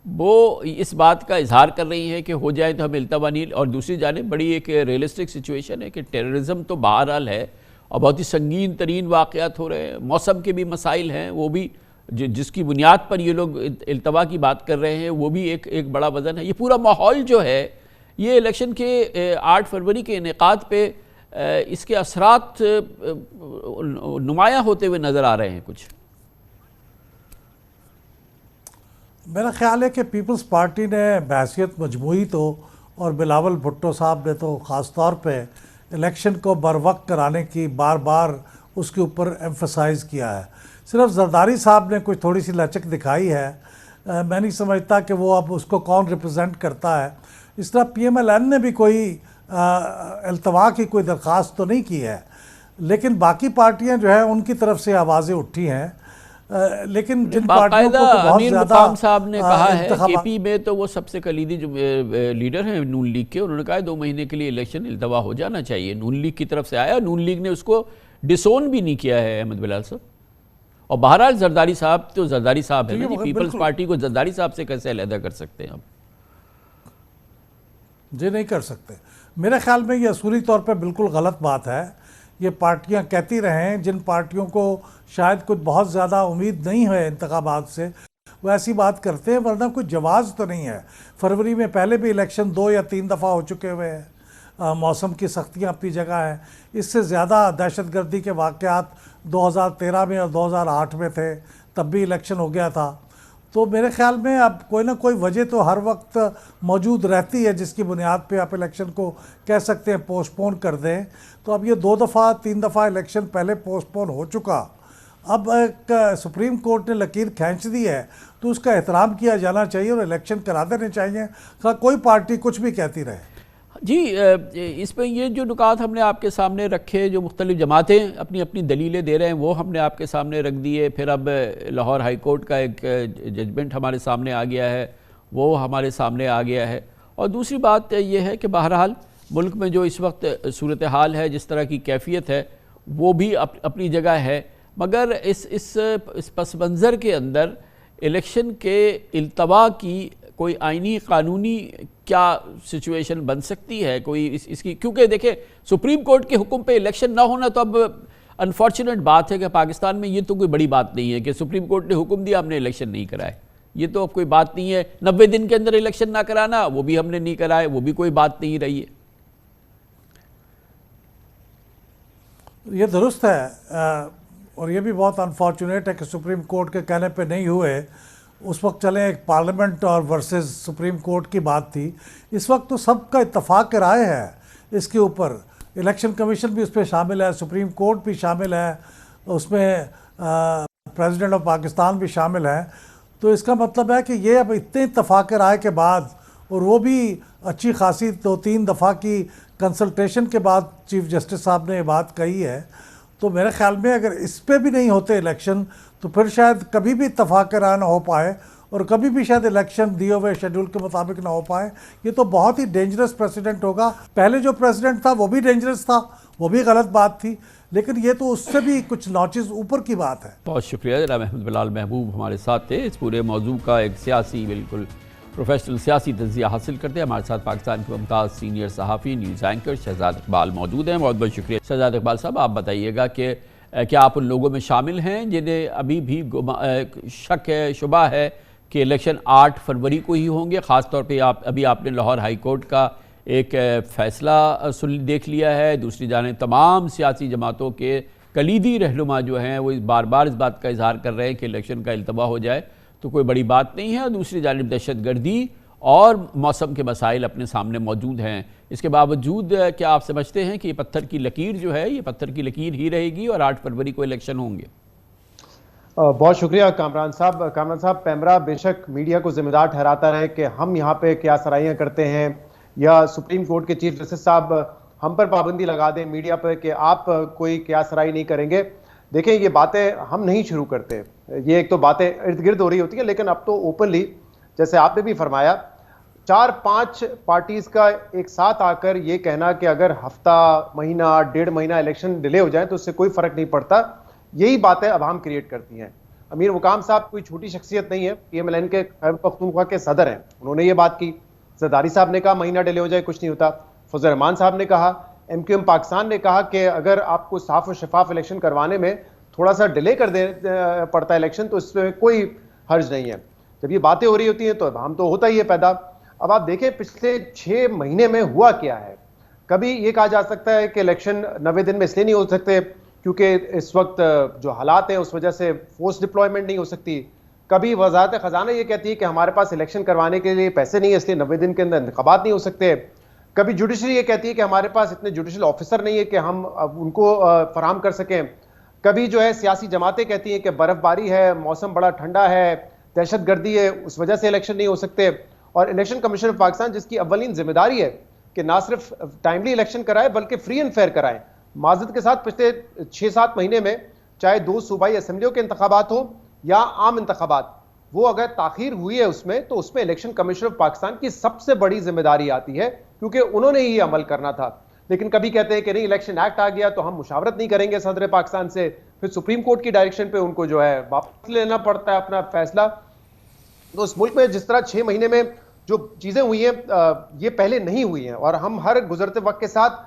وہ اس بات کا اظہار کر رہی ہیں کہ ہو جائے تو ہم التوا نہیں، اور دوسری جانب بڑی ایک ریئلسٹک سچویشن ہے کہ ٹیررزم تو بہرحال ہے اور بہت ہی سنگین ترین واقعات ہو رہے ہیں، موسم کے بھی مسائل ہیں، وہ بھی جس کی بنیاد پر یہ لوگ التوا کی بات کر رہے ہیں وہ بھی ایک بڑا وزن ہے. یہ پورا ماحول جو ہے یہ الیکشن کے 8 فروری کے انعقاد پہ اس کے اثرات نمایاں ہوتے ہوئے نظر آ رہے ہیں. کچھ میرا خیال ہے کہ پیپلز پارٹی نے بحیثیت مجموعی تو، اور بلاول بھٹو صاحب نے تو خاص طور پہ الیکشن کو بر وقت کرانے کی بار بار اس کے اوپر ایمفسائز کیا ہے. صرف زرداری صاحب نے کوئی تھوڑی سی لچک دکھائی ہے. میں نہیں سمجھتا کہ وہ اب اس کو کون ریپرزینٹ کرتا ہے. اس طرح PMLN نے بھی کوئی التوا کی کوئی درخواست تو نہیں کی ہے، لیکن باقی پارٹیاں جو ہیں ان کی طرف سے آوازیں اٹھی ہیں. لیکن جن پارٹیوں کو بہت امیر زیادہ مقام صاحب نے کہا ہے کہ پی میں تو وہ سب سے کلیدی جو لیڈر ہیں نون لیگ کے، انہوں نے کہا 2 مہینے کے لیے الیکشن التوا ہو جانا چاہیے. نون لیگ کی طرف سے آیا، نون لیگ نے اس کو ڈسون بھی نہیں کیا ہے احمد بلال صاحب. اور بہرحال زرداری صاحب تو زرداری صاحب ہے نا جی، پیپلز پارٹی کو زرداری صاحب سے کیسے علیحدہ کر سکتے ہیں ہم؟ جی نہیں کر سکتے. میرے خیال میں یہ اصولی طور پہ بالکل غلط بات ہے. یہ پارٹیاں کہتی رہیں، جن پارٹیوں کو شاید کچھ بہت زیادہ امید نہیں ہے انتخابات سے، وہ ایسی بات کرتے ہیں، ورنہ کوئی جواز تو نہیں ہے. فروری میں پہلے بھی الیکشن 2 یا 3 دفعہ ہو چکے ہوئے ہیں. موسم کی سختیاں اپنی جگہ ہیں. اس سے زیادہ دہشت گردی کے واقعات 2013 میں اور 2008 میں تھے، تب بھی الیکشن ہو گیا تھا. تو میرے خیال میں اب کوئی نہ کوئی وجہ تو ہر وقت موجود رہتی ہے جس کی بنیاد پہ آپ الیکشن کو کہہ سکتے ہیں پوسٹ پون کر دیں. تو اب یہ 2 دفعہ 3 دفعہ الیکشن پہلے پوسٹ پون ہو چکا. اب ایک سپریم کورٹ نے لکیر کھینچ دی ہے تو اس کا احترام کیا جانا چاہیے اور الیکشن کرا دینے چاہیے، کوئی پارٹی کچھ بھی کہتی رہے. جی اس پہ یہ جو نکات ہم نے آپ کے سامنے رکھے، جو مختلف جماعتیں اپنی اپنی دلیلیں دے رہے ہیں وہ ہم نے آپ کے سامنے رکھ دیے. پھر اب لاہور ہائی کورٹ کا ایک ججمنٹ ہمارے سامنے آ گیا ہے، وہ ہمارے سامنے آ گیا ہے. اور دوسری بات یہ ہے کہ بہرحال ملک میں جو اس وقت صورتحال ہے، جس طرح کی کیفیت ہے، وہ بھی اپنی جگہ ہے. مگر اس پس منظر کے اندر الیکشن کے التوا کی کوئی آئینی قانونی کیا سچویشن بن سکتی ہے کوئی اس کی؟ کیونکہ دیکھیں سپریم کورٹ کے حکم پہ الیکشن نہ ہونا تو اب انفارچونیٹ بات ہے کہ پاکستان میں یہ تو کوئی بڑی بات نہیں ہے کہ سپریم کورٹ نے حکم دیا ہم نے الیکشن نہیں کرائے. یہ تو اب کوئی بات نہیں ہے. 90 دن کے اندر الیکشن نہ کرانا وہ بھی ہم نے نہیں کرائے، وہ بھی کوئی بات نہیں رہی ہے. یہ درست ہے، اور یہ بھی بہت انفارچونیٹ ہے کہ سپریم کورٹ کے کہنے پہ نہیں ہوئے. اس وقت چلیں ایک پارلیمنٹ اور ورسز سپریم کورٹ کی بات تھی. اس وقت تو سب کا اتفاق رائے ہے اس کے اوپر. الیکشن کمیشن بھی اس پہ شامل ہے, سپریم کورٹ بھی شامل ہے, اس میں پریزیڈنٹ آف پاکستان بھی شامل ہے. تو اس کا مطلب ہے کہ یہ اب اتنے اتفاق رائے کے بعد, اور وہ بھی اچھی خاصی 2-3 دفعہ کی کنسلٹیشن کے بعد چیف جسٹس صاحب نے یہ بات کہی ہے, تو میرے خیال میں اگر اس پہ بھی نہیں ہوتے الیکشن تو پھر شاید کبھی بھی اتفاق رائے نہ ہو پائے, اور کبھی بھی شاید الیکشن دیے ہوئے شیڈول کے مطابق نہ ہو پائے. یہ تو بہت ہی ڈینجرس پریسیڈنٹ ہوگا. پہلے جو پریسیڈنٹ تھا وہ بھی ڈینجرس تھا, وہ بھی غلط بات تھی, لیکن یہ تو اس سے بھی کچھ ناچز اوپر کی بات ہے. بہت شکریہ جناب احمد بلال محبوب ہمارے ساتھ تھے. اس پورے موضوع کا ایک سیاسی, بالکل پروفیشنل سیاسی تجزیہ حاصل کرتے ہیں. ہمارے ساتھ پاکستان کے ممتاز سینئر صحافی نیوز اینکر شہزاد اقبال موجود ہیں. بہت بہت شکریہ شہزاد اقبال صاحب. آپ بتائیے گا کہ کیا آپ ان لوگوں میں شامل ہیں جنہیں ابھی بھی شک ہے, شبہ ہے کہ الیکشن 8 فروری کو ہی ہوں گے؟ خاص طور پہ ابھی آپ نے لاہور ہائی کورٹ کا ایک فیصلہ دیکھ لیا ہے. دوسری جانب تمام سیاسی جماعتوں کے کلیدی رہنما جو ہیں وہ بار بار اس بات کا اظہار کر رہے ہیں کہ الیکشن کا التوا ہو جائے تو کوئی بڑی بات نہیں ہے. اور دوسری جانب دہشت گردی اور موسم کے مسائل اپنے سامنے موجود ہیں. اس کے باوجود کیا آپ سمجھتے ہیں کہ یہ پتھر کی لکیر جو ہے, یہ پتھر کی لکیر ہی رہے گی اور 8 فروری کو الیکشن ہوں گے؟ بہت شکریہ کامران صاحب. کامران صاحب, پیمرا بے شک میڈیا کو ذمہ دار ٹھہراتا رہے کہ ہم یہاں پہ کیا سرائیاں کرتے ہیں, یا سپریم کورٹ کے چیف جسٹس صاحب ہم پر پابندی لگا دیں میڈیا پہ کہ آپ کوئی کیا سرائی نہیں کریں گے. دیکھیں یہ باتیں ہم نہیں شروع کرتے, یہ ایک تو باتیں ارد گرد ہو رہی ہوتی ہیں, لیکن اب تو اوپنلی جیسے آپ نے بھی فرمایا 4-5 پارٹیز کا ایک ساتھ آ کر یہ کہنا کہ اگر ہفتہ, مہینہ, 1.5 مہینہ الیکشن ڈیلے ہو جائیں تو اس سے کوئی فرق نہیں پڑتا, یہی باتیں اب ہم کریٹ کرتی ہیں. امیر مقام صاحب کوئی چھوٹی شخصیت نہیں ہے, PMLN کے خیبر پختونخوا کے صدر ہیں, انہوں نے یہ بات کی. زرداری صاحب نے کہا مہینہ ڈیلے ہو جائے کچھ نہیں ہوتا. فضل الرحمان صاحب نے کہا, MQM پاکستان نے کہا کہ اگر آپ کو صاف و شفاف الیکشن کروانے میں تھوڑا سا ڈیلے کر دے پڑتا ہے الیکشن تو اس میں کوئی حرج نہیں ہے. جب یہ باتیں ہو رہی ہوتی ہیں تو ہم تو ہوتا ہی ہے پیدا. اب آپ دیکھیں پچھلے 6 مہینے میں ہوا کیا ہے. کبھی یہ کہا جا سکتا ہے کہ الیکشن 90 دن میں اس لیے نہیں ہو سکتے کیونکہ اس وقت جو حالات ہیں اس وجہ سے فورس ڈپلائمنٹ نہیں ہو سکتی. کبھی وزارت خزانہ یہ کہتی ہے کہ ہمارے پاس الیکشن کروانے کے لیے پیسے نہیں ہے اس لیے 90 دن کے اندر انتخابات نہیں ہو سکتے. کبھی جوڈیشری یہ کہتی ہے کہ ہمارے پاس اتنے جوڈیشل آفیسر نہیں ہے کہ ہم ان کو فراہم کر سکیں. کبھی جو ہے سیاسی جماعتیں کہتی ہیں کہ برف باری ہے, موسم بڑا ٹھنڈا ہے, دہشت گردی ہے, اس وجہ سے الیکشن نہیں ہو سکتے. اور الیکشن کمیشن آف پاکستان جس کی اولین ذمہ داری ہے کہ نہ صرف ٹائملی الیکشن کرائے بلکہ فری اینڈ فیئر کرائیں. معذرت کے ساتھ پچھلے 6-7 مہینے میں چاہے 2 صوبائی اسمبلیوں کے انتخابات ہوں یا عام انتخابات, وہ اگر تاخیر ہوئی ہے اس میں تو اس میں الیکشن کمیشن آف پاکستان کی سب سے بڑی ذمہ داری آتی ہے کیونکہ انہوں نے ہی عمل کرنا تھا. لیکن کبھی کہتے ہیں کہ نہیں الیکشن ایکٹ آ گیا تو ہم مشاورت نہیں کریں گے صدر پاکستان سے, پھر سپریم کورٹ کی ڈائریکشن پہ ان کو جو ہے واپس لینا پڑتا ہے اپنا فیصلہ. تو اس ملک میں جس طرح 6 مہینے میں جو چیزیں ہوئی ہیں یہ پہلے نہیں ہوئی ہیں, اور ہم ہر گزرتے وقت کے ساتھ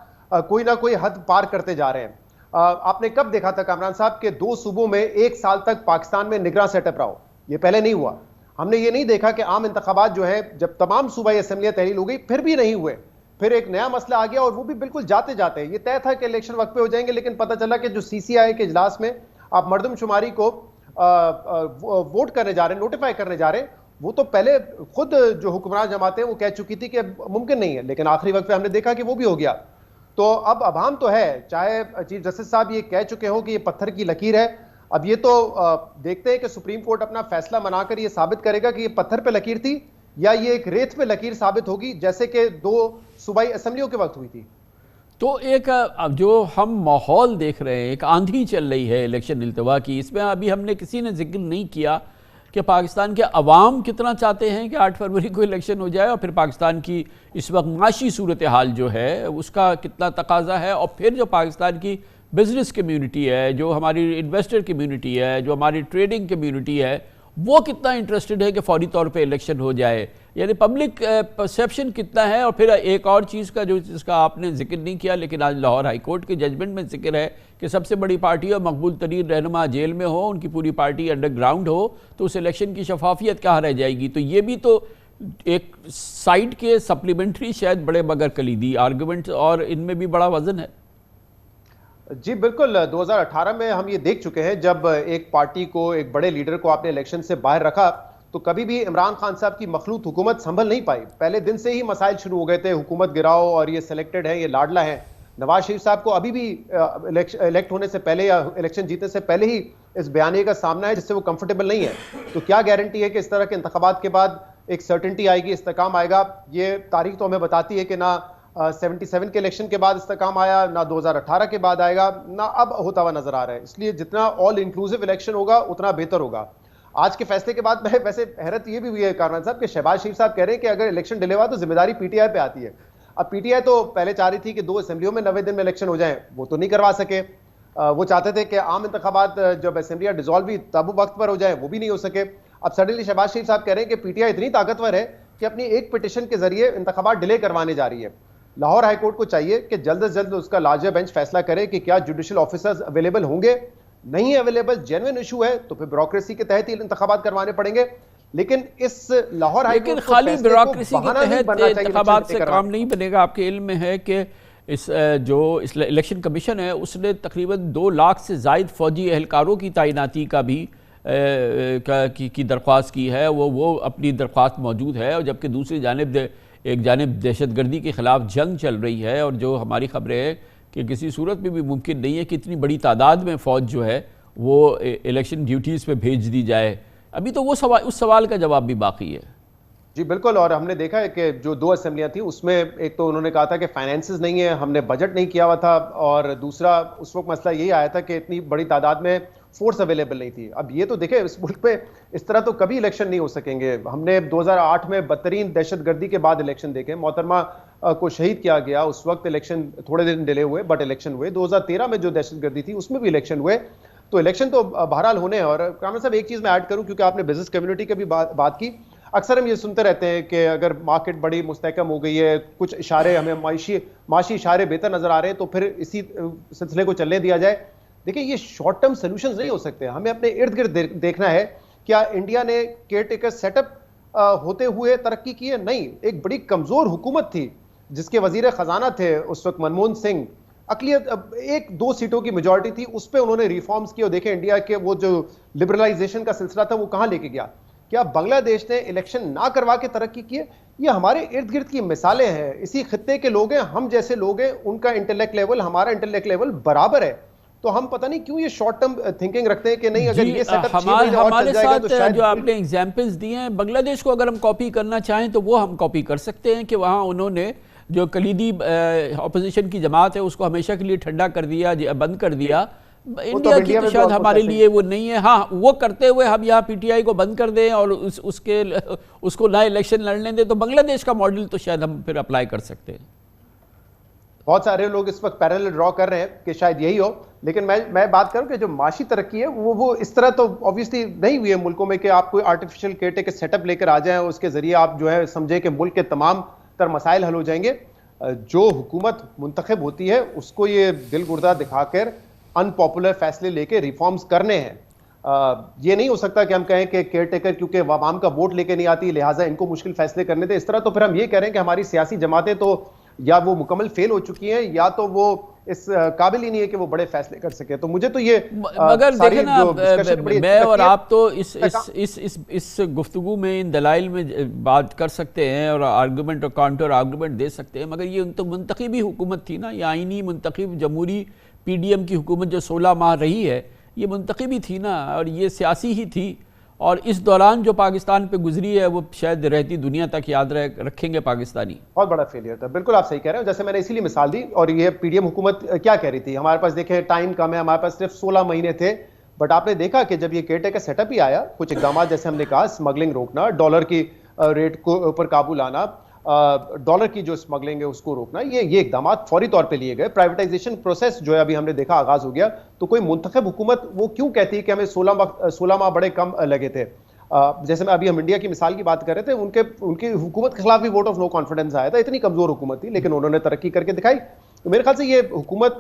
کوئی نہ کوئی حد پار کرتے جا رہے ہیں. آپ نے کب دیکھا تھا کامران صاحب کہ 2 صوبوں میں 1 سال تک پاکستان میں نگراں سیٹ اپ رہا ہو؟ یہ پہلے نہیں ہوا. ہم نے یہ نہیں دیکھا کہ عام انتخابات جو ہے جب تمام صوبائی اسمبلیاں تحلیل ہو گئی پھر بھی نہیں ہوئے, پھر ایک نیا مسئلہ آ گیا اور وہ بھی بالکل جاتے جاتے. یہ طے تھا کہ الیکشن وقت پہ ہو جائیں گے, لیکن پتہ چلا کہ جو CCI کے اجلاس میں آپ مردم شماری کو ووٹ کرنے جا رہے ہیں, نوٹیفائی کرنے جا رہے ہیں, وہ تو پہلے خود جو حکمران جماعتیں وہ کہہ چکی تھی کہ ممکن نہیں ہے, لیکن آخری وقت پہ ہم نے دیکھا کہ وہ بھی ہو گیا. تو اب عوام تو ہے, چاہے چیف جسٹس صاحب یہ کہہ چکے ہوں کہ یہ پتھر کی لکیر ہے, اب یہ تو دیکھتے ہیں کہ سپریم کورٹ اپنا فیصلہ منا کر یہ ثابت کرے گا کہ یہ پتھر پہ لکیر تھی یا یہ ایک ریت پہ لکیر ثابت ہوگی جیسے کہ 2 صوبائی اسمبلیوں کے وقت ہوئی تھی. تو ایک جو ہم ماحول دیکھ رہے ہیں, ایک آندھی چل رہی ہے الیکشن التوا کی, اس میں ابھی ہم نے کسی نے ذکر نہیں کیا کہ پاکستان کے عوام کتنا چاہتے ہیں کہ 8 فروری کو الیکشن ہو جائے, اور پھر پاکستان کی اس وقت معاشی صورتحال جو ہے اس کا کتنا تقاضا ہے, اور پھر جو پاکستان کی بزنس کمیونٹی ہے, جو ہماری انویسٹر کمیونٹی ہے, جو ہماری ٹریڈنگ کمیونٹی ہے, وہ کتنا انٹرسٹڈ ہے کہ فوری طور پہ الیکشن ہو جائے. یعنی پبلک پرسیپشن کتنا ہے. اور پھر ایک اور چیز کا جس کا آپ نے ذکر نہیں کیا لیکن آج لاہور ہائی کورٹ کے ججمنٹ میں ذکر ہے کہ سب سے بڑی پارٹی اور مقبول ترین رہنما جیل میں ہو, ان کی پوری پارٹی انڈر گراؤنڈ ہو, تو اس الیکشن کی شفافیت کہاں رہ جائے گی. تو یہ بھی تو ایک سائڈ کے سپلیمنٹری شاید بڑے مگر کلیدی آرگومنٹ, اور ان میں بھی بڑا وزن ہے. جی بالکل, 2018 میں ہم یہ دیکھ چکے ہیں جب ایک پارٹی کو, ایک بڑے لیڈر کو آپ نے الیکشن سے باہر رکھا تو کبھی بھی عمران خان صاحب کی مخلوط حکومت سنبھل نہیں پائی. پہلے دن سے ہی مسائل شروع ہو گئے تھے, حکومت گراؤ اور یہ سلیکٹڈ ہے, یہ لاڈلا ہے. نواز شریف صاحب کو ابھی بھی الیکٹ ہونے سے پہلے یا الیکشن جیتنے سے پہلے ہی اس بیانیے کا سامنا ہے جس سے وہ کمفرٹیبل نہیں ہے. تو کیا گارنٹی ہے کہ اس طرح کے انتخابات کے بعد ایک سرٹنٹی آئے گی, استحکام آئے گا؟ یہ تاریخ تو ہمیں بتاتی ہے کہ نہ 77 کے الیکشن کے بعد استحکام آیا, نہ 2018 کے بعد آئے گا, نہ اب ہوتا ہوا نظر آ رہا ہے. اس لیے جتنا آل انکلوسیو الیکشن ہوگا اتنا بہتر ہوگا. آج کے فیصلے کے بعد میں ویسے حیرت یہ بھی ہوئی ہے کامران صاحب کہ شہباز شریف صاحب کہہ رہے ہیں کہ اگر الیکشن ڈیلے ہوا تو ذمہ داری پی ٹی آئی پہ آتی ہے. اب پی ٹی آئی تو پہلے چاہ رہی تھی کہ 2 اسمبلیوں میں 90 دن میں الیکشن ہو جائیں, وہ تو نہیں کروا سکے. وہ چاہتے تھے کہ عام انتخابات جب اسمبلیاں ڈیزالو بھی تب وقت پر ہو جائیں, وہ بھی نہیں ہو سکے. اب سڈنلی شہباز شریف صاحب کہہ رہے ہیں کہ پی ٹی آئی اتنی طاقتور ہے کہ اپنی ایک پٹیشن کے ذریعے انتخابات ڈیلے کروانے جا رہی ہے. لاہور ہائی کورٹ کو چاہیے کہ جلد از جلد اس کا لارجر بینچ فیصلہ کرے کہ کیا جوڈیشل آفیسرز اویلیبل ہوں گے. نہیں اویلیبل, جینوئن ایشو ہے, تو پھر بیوروکریسی کے تحت ہی انتخابات کروانے پڑیں گے. لیکن اس لاہور ہائی کورٹ کو خالی بیوروکریسی کے تحت انتخابات سے کام نہیں بنے گا. آپ کے علم میں ہے کہ اس جو الیکشن کمیشن ہے اس نے تقریباً 2 لاکھ سے زائد فوجی اہلکاروں کی تعیناتی کا بھی کی درخواست کی ہے. وہ اپنی درخواست موجود ہے, اور جبکہ دوسری جانب ایک جانب دہشت گردی کے خلاف جنگ چل رہی ہے, اور جو ہماری خبریں ہیں کہ کسی صورت میں بھی ممکن نہیں ہے کہ اتنی بڑی تعداد میں فوج جو ہے وہ الیکشن ڈیوٹیز پہ بھیج دی جائے. ابھی تو وہ اس سوال کا جواب بھی باقی ہے. جی بالکل, اور ہم نے دیکھا ہے کہ جو 2 اسمبلیاں تھیں اس میں ایک تو انہوں نے کہا تھا کہ فائنینسز نہیں ہے, ہم نے بجٹ نہیں کیا ہوا تھا, اور دوسرا اس وقت مسئلہ یہی آیا تھا کہ اتنی بڑی تعداد میں فورس اویلیبل نہیں تھی. اب یہ تو دیکھیں اس ملک پہ اس طرح تو کبھی الیکشن نہیں ہو سکیں گے. ہم نے 2008 میں بدترین دہشت گردی کے بعد الیکشن دیکھے, محترمہ کو شہید کیا گیا, اس وقت الیکشن تھوڑے دن ڈیلے ہوئے بٹ الیکشن ہوئے. 2013 میں جو دہشت گردی تھی اس میں بھی الیکشن ہوئے. تو الیکشن تو بہرحال ہونے ہیں. اور کامران صاحب ایک چیز میں ایڈ کروں, کیونکہ آپ نے بزنس کمیونٹی کی بھی بات کی. اکثر ہم یہ سنتے رہتے ہیں کہ اگر مارکیٹ بڑی مستحکم ہو گئی ہے, کچھ اشارے ہمیں معاشی اشارے بہتر نظر آ رہے ہیں, تو پھر اسی سلسلے کو چلنے دیا جائے. دیکھیں یہ شارٹ ٹرم سولوشنز نہیں ہو سکتے. ہمیں اپنے ارد گرد دیکھنا ہے, کیا انڈیا نے کیئر ٹیکر سیٹ اپ ہوتے ہوئے ترقی کی ہے؟ نہیں. ایک بڑی کمزور حکومت تھی جس کے وزیر خزانہ تھے اس وقت منموہن سنگھ. اقلیت 1-2 سیٹوں کی میجورٹی تھی, اس پہ انہوں نے ریفارمز کیے, اور دیکھیں انڈیا کے وہ جو لبرلائزیشن کا سلسلہ تھا وہ کہاں لے کے گیا. کیا بنگلہ دیش نے الیکشن نہ کروا کے ترقی کی ہے؟ یہ ہمارے ارد گرد کی مثالیں ہیں. اسی خطے کے لوگ ہیں, ہم جیسے لوگ ہیں, ان کا انٹلیکٹ لیول ہمارا انٹلیکٹ لیول برابر ہے. تو ہم پتہ نہیں کیوں یہ شارٹ ٹرم تھنکنگ رکھتے ہیں کہ نہیں اگر یہ سیٹ اپ ہمارے ساتھ جو آپ نے ایگزامپلز دی ہیں, بنگلہ دیش کو اگر ہم کاپی کرنا چاہیں تو وہ ہم کاپی کر سکتے ہیں کہ وہاں انہوں نے جو کلیدی اپوزیشن کی جماعت ہے اس کو ہمیشہ کے لیے ٹھنڈا کر دیا, بند کر دیا. انڈیا کی تو شاید ہمارے لیے وہ نہیں ہے. ہاں وہ کرتے ہوئے ہم یہاں پی ٹی آئی کو بند کر دیں اور اس کو نئے الیکشن لڑنے دیں, تو بنگلہ دیش کا ماڈل تو شاید ہم پھر اپلائی کر سکتے ہیں. بہت سارے لوگ اس وقت پیرالل ڈرا کر رہے ہیں کہ شاید یہی ہو. لیکن میں بات کروں کہ جو معاشی ترقی ہے وہ اس طرح تو obviously نہیں ہوئی ہے ملکوں میں کہ آپ کوئی artificial caretaker set up لے کر آ جائیں اور اس کے ذریعے آپ جو ہے سمجھیں کہ ملک کے تمام تر مسائل حل ہو جائیں گے. جو حکومت منتخب ہوتی ہے اس کو یہ دل گردہ دکھا کر ان پاپولر فیصلے لے کے ریفارمز کرنے ہیں. یہ نہیں ہو سکتا کہ ہم کہیں کہ کیئر ٹیکر کیونکہ عوام کا ووٹ لے کے نہیں آتی لہٰذا ان کو مشکل فیصلے کرنے دیں. اس طرح تو پھر ہم یہ کہہ رہے ہیں کہ ہماری سیاسی جماعتیں تو یا وہ مکمل فیل ہو چکی ہیں یا تو وہ اس قابل ہی نہیں ہے کہ وہ بڑے فیصلے کر سکے. تو مجھے تو یہ مگر دیکھیں نا, میں اور آپ تو اس گفتگو میں ان دلائل میں بات کر سکتے ہیں اور آرگومنٹ اور کاؤنٹر آرگومنٹ دے سکتے ہیں, مگر یہ تو منتخبی حکومت تھی نا, یہ آئینی منتخب جمہوری پی ڈی ایم کی حکومت جو 16 ماہ رہی ہے یہ منتخبی تھی نا, اور یہ سیاسی ہی تھی. اور اس دوران جو پاکستان پہ گزری ہے وہ شاید رہتی دنیا تک یاد رکھیں گے پاکستانی. بہت بڑا فیلئر تھا. بالکل آپ صحیح کہہ رہے ہیں, جیسے میں نے اسی لیے مثال دی. اور یہ پی ڈی ایم حکومت کیا کہہ رہی تھی, ہمارے پاس دیکھیں ٹائم کم ہے, ہمارے پاس صرف 16 مہینے تھے, بٹ آپ نے دیکھا کہ جب یہ کیئر ٹیکر سیٹ اپ ہی آیا, کچھ اقدامات جیسے ہم نے کہا اسمگلنگ روکنا, ڈالر کی ریٹ کو اوپر قابو لانا, ڈالر کی جو اسمگلنگ ہے اس کو روکنا, یہ اقدامات فوری طور پہ لیے گئے. پرائیویٹائزیشن پروسیس جو ہے ابھی ہم نے دیکھا آغاز ہو گیا. تو کوئی منتخب حکومت وہ کیوں کہتی ہے کہ ہمیں 16 ماہ بڑے کم لگے تھے. جیسے میں ابھی ہم انڈیا کی مثال کی بات کر رہے تھے, ان کی حکومت کے خلاف بھی ووٹ آف نو کانفیڈنس آیا تھا, اتنی کمزور حکومت تھی, لیکن انہوں نے ترقی کر کے دکھائی. تو میرے خیال سے یہ حکومت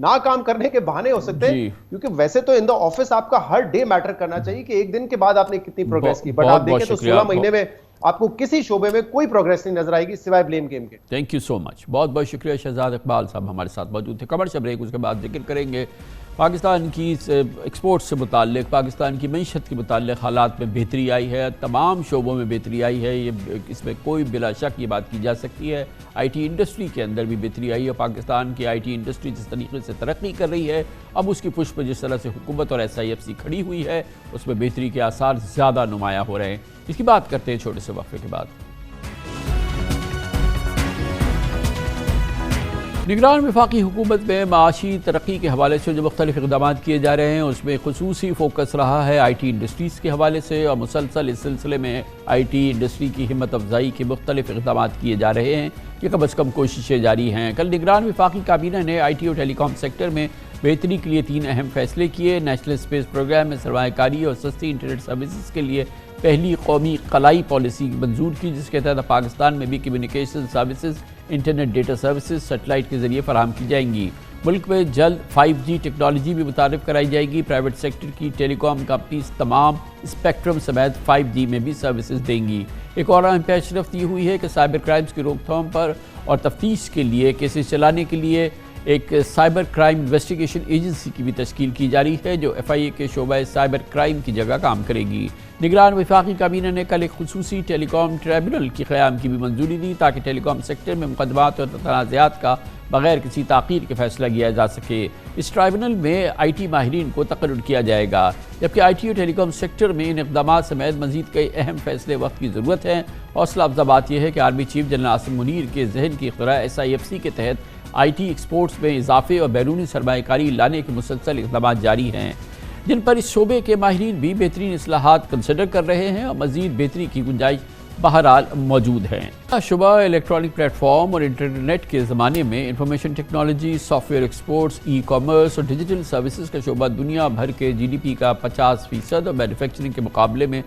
ناکام کرنے کے بہانے ہو سکتے ہیں, کیونکہ ویسے تو ان دا آفس آپ کا ہر ڈے میٹر کرنا چاہیے کہ ایک دن کے بعد آپ نے کتنی پروگریس کی, بٹ آپ دیکھیں تو 16 مہینے میں آپ کو کسی شعبے میں کوئی پروگریس نہیں نظر آئے گی سوائے بلیم گیم کے. تھینک یو سو مچ, بہت بہت شکریہ. شہزاد اقبال صاحب ہمارے ساتھ موجود تھے. کمرشل بریک, اس کے بعد ذکر کریں گے پاکستان کی ایکسپورٹ سے متعلق، پاکستان کی معیشت کے متعلق حالات میں بہتری آئی ہے، تمام شعبوں میں بہتری آئی ہے، اس میں کوئی بلا شک یہ بات کی جا سکتی ہے۔ آئی ٹی انڈسٹری کے اندر بھی بہتری آئی ہے۔ پاکستان کی آئی ٹی انڈسٹری جس طریقے سے ترقی کر رہی ہے، اب اس کی پشت پہ جس طرح سے حکومت اور SIFC کھڑی ہوئی ہے، اس میں بہتری کے آثار زیادہ نمایاں ہو رہے ہیں۔ اس کی بات کرتے ہیں چھوٹے سے وقفے کے بعد۔ نگران وفاقی حکومت میں معاشی ترقی کے حوالے سے جو مختلف اقدامات کیے جا رہے ہیں، اس میں خصوصی فوکس رہا ہے آئی ٹی انڈسٹریز کے حوالے سے، اور مسلسل اس سلسلے میں آئی ٹی انڈسٹری کی ہمت افزائی کے مختلف اقدامات کیے جا رہے ہیں کہ کم از کم کوششیں جاری ہیں۔ کل نگران وفاقی کابینہ نے آئی ٹی اور ٹیلی کام سیکٹر میں بہتری کے لیے 3 اہم فیصلے کیے۔ نیشنل اسپیس پروگرام میں سرمایہ کاری اور سستی انٹرنیٹ سروسز کے لیے پہلی قومی خلائی پالیسی منظور کی، جس کے تحت پاکستان میں بھی communication services, internet data services satellite کے ذریعے فراہم کی جائیں گی۔ ملک میں جلد 5G ٹیکنالوجی بھی متعارف کرائی جائے گی۔ پرائیویٹ سیکٹر کی ٹیلی کام کمپنیز تمام اسپیکٹرم سمیت 5G میں بھی سروسز دیں گی۔ ایک اور اہم پیش رفت یہ ہوئی ہے کہ سائبر کرائمز کی روک تھام پر اور تفتیش کے لیے کیسز چلانے کے لیے ایک سائبر کرائم انویسٹیگیشن ایجنسی کی بھی تشکیل کی جا رہی ہے، جو FIA کے شعبہ سائبر کرائم کی جگہ کام کرے گی۔ نگران وفاقی کابینہ نے کل ایک خصوصی ٹیلی کام ٹریبونل کے قیام کی بھی منظوری دی، تاکہ ٹیلی کام سیکٹر میں مقدمات اور تنازعات کا بغیر کسی تاخیر کے فیصلہ کیا جا سکے۔ اس ٹریبونل میں IT ماہرین کو تقرر کیا جائے گا، جبکہ IT اور ٹیلی کام سیکٹر میں ان اقدامات سمیت مزید کئی اہم فیصلے وقت کی ضرورت ہے۔ حوصلہ افزا بات یہ ہے کہ army chief general Asim Munir کے ذہن کی اختراع SIFC کے تحت IT ایکسپورٹس میں اضافے اور بیرونی سرمایہ کاری لانے کے مسلسل اقدامات جاری ہیں، جن پر اس شعبے کے ماہرین بھی بہترین اصلاحات کنسیڈر کر رہے ہیں اور مزید بہتری کی گنجائش بہرحال موجود ہے۔ شعبہ الیکٹرانک پلیٹ فارم اور انٹرنیٹ کے زمانے میں information technology, soft where exports, e commerce اور ڈیجیٹل سروسز کا شعبہ دنیا بھر کے GDP کا 50% اور مینوفیکچرنگ کے مقابلے میں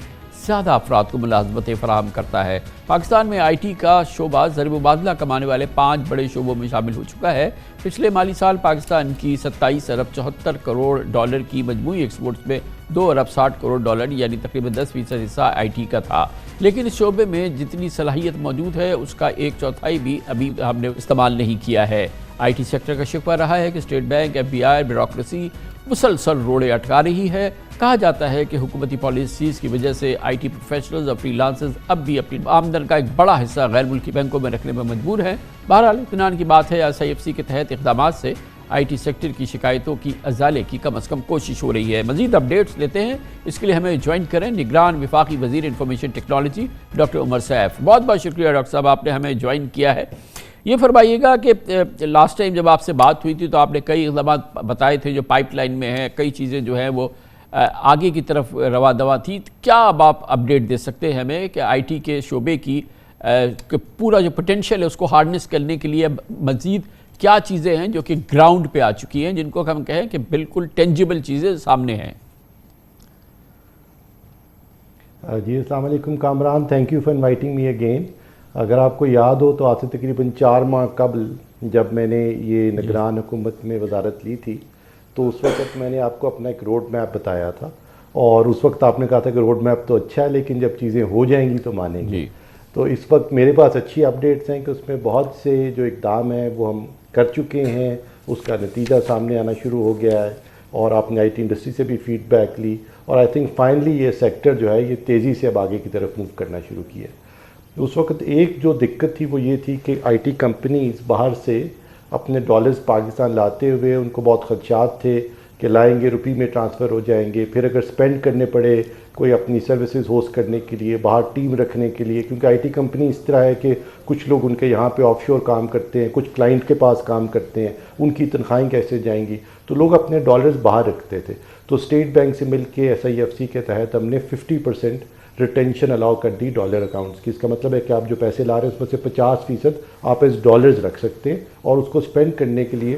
زیادہ افراد کو ملازمتیں فراہم کرتا ہے۔ پاکستان میں IT کا شعبہ ضرب مبادلہ کمانے والے 5 بڑے شعبوں میں شامل ہو چکا ہے۔ پچھلے مالی سال پاکستان کی 27 ارب 74 کروڑ ڈالر کی مجموعی ایکسپورٹس میں 2 ارب 60 کروڑ ڈالر یعنی تقریباً 10% حصہ IT کا تھا، لیکن اس شعبے میں جتنی صلاحیت موجود ہے اس کا 1/4 بھی ابھی ہم نے استعمال نہیں کیا ہے۔ IT سیکٹر کا شکوہ رہا ہے کہ اسٹیٹ بینک، FBI، بیوروکریسی مسلسل روڑے اٹکا رہی ہے۔ کہا جاتا ہے کہ حکومتی پالیسیز کی وجہ سے IT پروفیشنلز اور فری لانسرز اب بھی اپنی آمدن کا ایک بڑا حصہ غیر ملکی بینکوں میں رکھنے میں مجبور ہیں۔ بہرحال اطمینان کی بات ہے SIFC کے تحت اقدامات سے IT سیکٹر کی شکایتوں کی ازالے کی کم از کم کوشش ہو رہی ہے۔ مزید اپڈیٹس لیتے ہیں، اس کے لیے ہمیں جوائن کریں نگران وفاقی وزیر انفارمیشن ٹیکنالوجی ڈاکٹر عمر سیف۔ بہت بہت شکریہ ڈاکٹر صاحب، آپ نے ہمیں جوائن کیا ہے۔ یہ فرمائیے گا کہ لاسٹ ٹائم جب آپ سے بات ہوئی تھی تو آپ نے کئی اقدامات بتائے تھے جو پائپ لائن میں ہیں، کئی چیزیں جو ہیں وہ آگے کی طرف رواں دواں تھی۔ کیا اب آپ اپڈیٹ دے سکتے ہیں ہمیں کہ IT کے شعبے کی پورا جو پوٹینشیل ہے اس کو ہارنس کرنے کے لیے مزید کیا چیزیں ہیں جو کہ گراؤنڈ پہ آ چکی ہیں، جن کو ہم کہیں کہ بالکل ٹینجیبل چیزیں سامنے ہیں؟ جی السلام علیکم Kamran, thank you for inviting me again. اگر آپ کو یاد ہو تو آج سے تقریباً 4 ماہ قبل جب میں نے یہ نگران حکومت میں وزارت لی تھی تو اس وقت میں نے آپ کو اپنا ایک روڈ میپ بتایا تھا، اور اس وقت آپ نے کہا تھا کہ روڈ میپ تو اچھا ہے لیکن جب چیزیں ہو جائیں گی تو مانیں گے۔ تو اس وقت میرے پاس اچھی اپڈیٹس ہیں کہ اس میں بہت سے جو اقدام ہیں وہ ہم کر چکے ہیں، اس کا نتیجہ سامنے آنا شروع ہو گیا ہے، اور آپ نے IT انڈسٹری سے بھی فیڈ بیک لی، اور آئی تھنک فائنلی یہ سیکٹر جو ہے یہ تیزی سے اب آگے کی طرف موو کرنا شروع کیا۔ اس وقت ایک جو دقت تھی وہ یہ تھی کہ IT کمپنیز باہر سے اپنے ڈالرز پاکستان لاتے ہوئے ان کو بہت خدشات تھے کہ لائیں گے روپی میں ٹرانسفر ہو جائیں گے، پھر اگر سپینڈ کرنے پڑے کوئی اپنی سروسز ہوسٹ کرنے کے لیے، باہر ٹیم رکھنے کے لیے، کیونکہ IT کمپنی اس طرح ہے کہ کچھ لوگ ان کے یہاں پہ آف شور کام کرتے ہیں، کچھ کلائنٹ کے پاس کام کرتے ہیں، ان کی تنخواہیں کیسے جائیں گی، تو لوگ اپنے ڈالرز باہر رکھتے تھے۔ تو اسٹیٹ بینک سے مل کے SIFC کے تحت ہم نے 50% ریٹینشن الاؤ کر دی ڈالر اکاؤنٹس کی۔ اس کا مطلب ہے کہ آپ جو پیسے لا رہے ہیں اس میں سے 50% آپ اس ڈالرز رکھ سکتے ہیں، اور اس کو سپینڈ کرنے کے لیے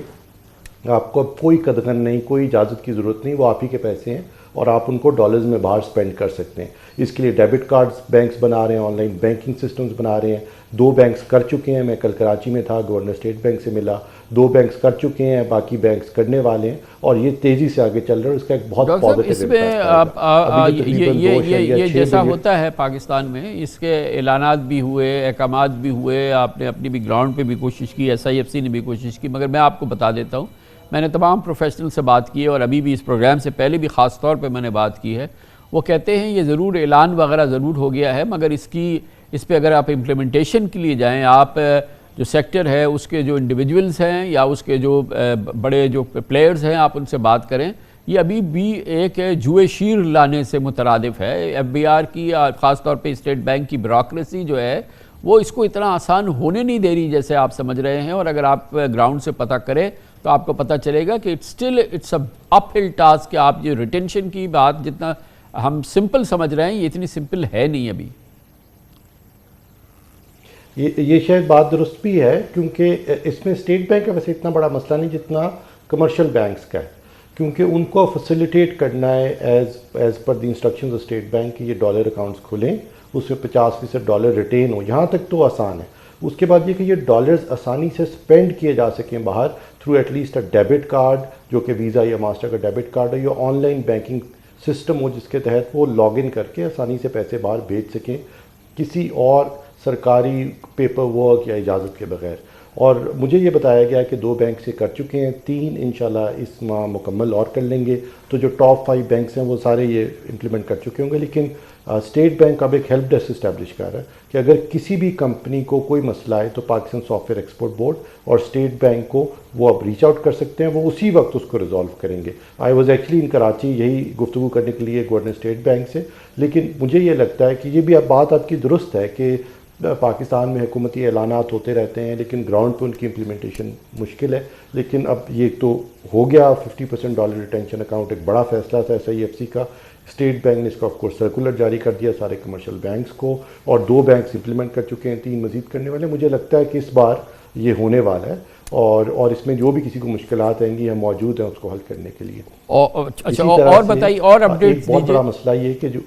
آپ کو کوئی قدغن نہیں، کوئی اجازت کی ضرورت نہیں، وہ آپ ہی کے پیسے ہیں اور آپ ان کو ڈالرز میں باہر سپینڈ کر سکتے ہیں۔ اس کے لیے ڈیبٹ کارڈز بینکس بنا رہے ہیں، آن لائن بینکنگ سسٹمز بنا رہے ہیں۔ 2 بینکس کر چکے ہیں، میں کل کراچی میں تھا، گورنر اسٹیٹ بینک سے ملا، 2 بینکس کر چکے ہیں، باقی بینکس کرنے والے ہیں، اور یہ تیزی سے آگے چل رہا ہے۔ اس کا ایک بہت پازیٹیو اس میں یہ جیسا ہوتا ہے پاکستان میں، اس کے اعلانات بھی ہوئے، احکامات بھی ہوئے، آپ نے اپنی بھی گراؤنڈ پہ بھی کوشش کی، SIFC نے بھی کوشش کی، مگر میں آپ کو بتا دیتا ہوں میں نے تمام پروفیشنل سے بات کی ہے اور ابھی بھی اس پروگرام سے پہلے بھی خاص طور پہ میں نے بات کی ہے، وہ کہتے ہیں یہ ضرور اعلان وغیرہ ضرور ہو گیا ہے، مگر اس پہ اگر آپ امپلیمنٹیشن کے لیے جائیں، آپ جو سیکٹر ہے اس کے جو انڈیویجولز ہیں یا اس کے جو بڑے جو پلیئرز ہیں، آپ ان سے بات کریں، یہ ابھی بھی ایک جوئے شیر لانے سے مترادف ہے۔ ایف بی آر کی خاص طور پہ اسٹیٹ بینک کی بیوروکریسی جو ہے وہ اس کو اتنا آسان ہونے نہیں دے رہی جیسے آپ سمجھ رہے ہیں، اور اگر آپ گراؤنڈ سے پتہ کریں تو آپ کو پتہ چلے گا کہ اٹس اے اپ ہل ٹاسک کہ آپ جو ریٹینشن کی بات جتنا ہم سمپل سمجھ رہے ہیں یہ اتنی سمپل ہے نہیں ابھی۔ یہ شاید بات درست بھی ہے، کیونکہ اس میں اسٹیٹ بینک کا ویسے اتنا بڑا مسئلہ نہیں جتنا کمرشل بینکس کا ہے، کیونکہ ان کو فیسیلیٹیٹ کرنا ہے as per the instructions of state bank کہ یہ ڈالر اکاؤنٹس کھلیں، اس میں 50% ڈالر ریٹین ہو، یہاں تک تو آسان ہے۔ اس کے بعد یہ کہ یہ ڈالرز آسانی سے سپینڈ کیے جا سکیں باہر through at least a debit card, جو کہ ویزا یا ماسٹر کا ڈیبٹ کارڈ ہے، یا آن لائن بینکنگ سسٹم ہو جس کے تحت وہ لاگ ان کر کے آسانی سے پیسے باہر بھیج سکیں کسی اور سرکاری پیپر ورک یا اجازت کے بغیر۔ اور مجھے یہ بتایا گیا کہ 2 بینک سے کر چکے ہیں، 3 انشاءاللہ اس ماہ مکمل اور کر لیں گے، تو جو ٹاپ 5 بینکس ہیں وہ سارے یہ امپلیمنٹ کر چکے ہوں گے۔ لیکن اسٹیٹ بینک اب ایک ہیلپ ڈیسک اسٹیبلش کر رہا ہے کہ اگر کسی بھی کمپنی کو کوئی مسئلہ ہے تو Pakistan soft where export board اور اسٹیٹ بینک کو وہ اب ریچ آؤٹ کر سکتے ہیں، وہ اسی وقت اس کو ریزالو کریں گے۔ آئی واز ایکچولی ان کراچی یہی گفتگو کرنے کے لیے گورنر اسٹیٹ بینک سے، لیکن مجھے یہ لگتا ہے کہ یہ بھی اب بات آپ کی درست ہے کہ پاکستان میں حکومتی اعلانات ہوتے رہتے ہیں لیکن گراؤنڈ پہ ان کی امپلیمنٹیشن مشکل ہے۔ لیکن اب یہ تو ہو گیا 50% ڈالر ریٹینشن اکاؤنٹ، ایک بڑا فیصلہ تھا SIFC کا۔ اسٹیٹ بینک نے اس کا آف کورس سرکولر جاری کر دیا سارے کمرشل بینکس کو، اور 2 بینکس امپلیمنٹ کر چکے ہیں، 3 مزید کرنے والے۔ مجھے لگتا ہے کہ اس بار یہ ہونے والا ہے، اور اس میں جو بھی کسی کو مشکلات آئیں گی ہم موجود ہیں اس کو حل کرنے کے لیے۔ اچھا اور بتائیے اور اپڈیٹ بہت بڑا مسئلہ یہ کہ جو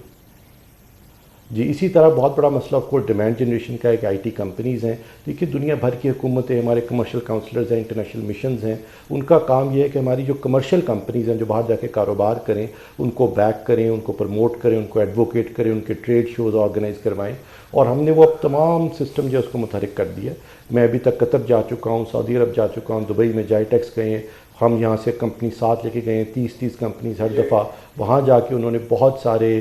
اسی طرح بہت بڑا مسئلہ آف کورس ڈیمانڈ جنریشن کا ہے کہ IT کمپنیز ہیں، دیکھیے دنیا بھر کی حکومتیں، ہمارے کمرشل کاؤنسلرز ہیں، انٹرنیشنل مشنز ہیں، ان کا کام یہ ہے کہ ہماری جو کمرشل کمپنیز ہیں جو باہر جا کے کاروبار کریں ان کو بیک کریں، ان کو پروموٹ کریں، ان کو ایڈوکیٹ کریں، ان کے ٹریڈ شوز آرگنائز کروائیں، اور ہم نے وہ اب تمام سسٹم جو ہے اس کو متحرک کر دیا۔ میں ابھی تک قطر جا چکا ہوں، سعودی عرب جا چکا ہوں، دبئی میں جائیٹیکس گئے ہیں، ہم یہاں سے کمپنی ساتھ لے کے گئے ہیں، 30 کمپنیز ہر دفعہ وہاں جا کے انہوں نے بہت سارے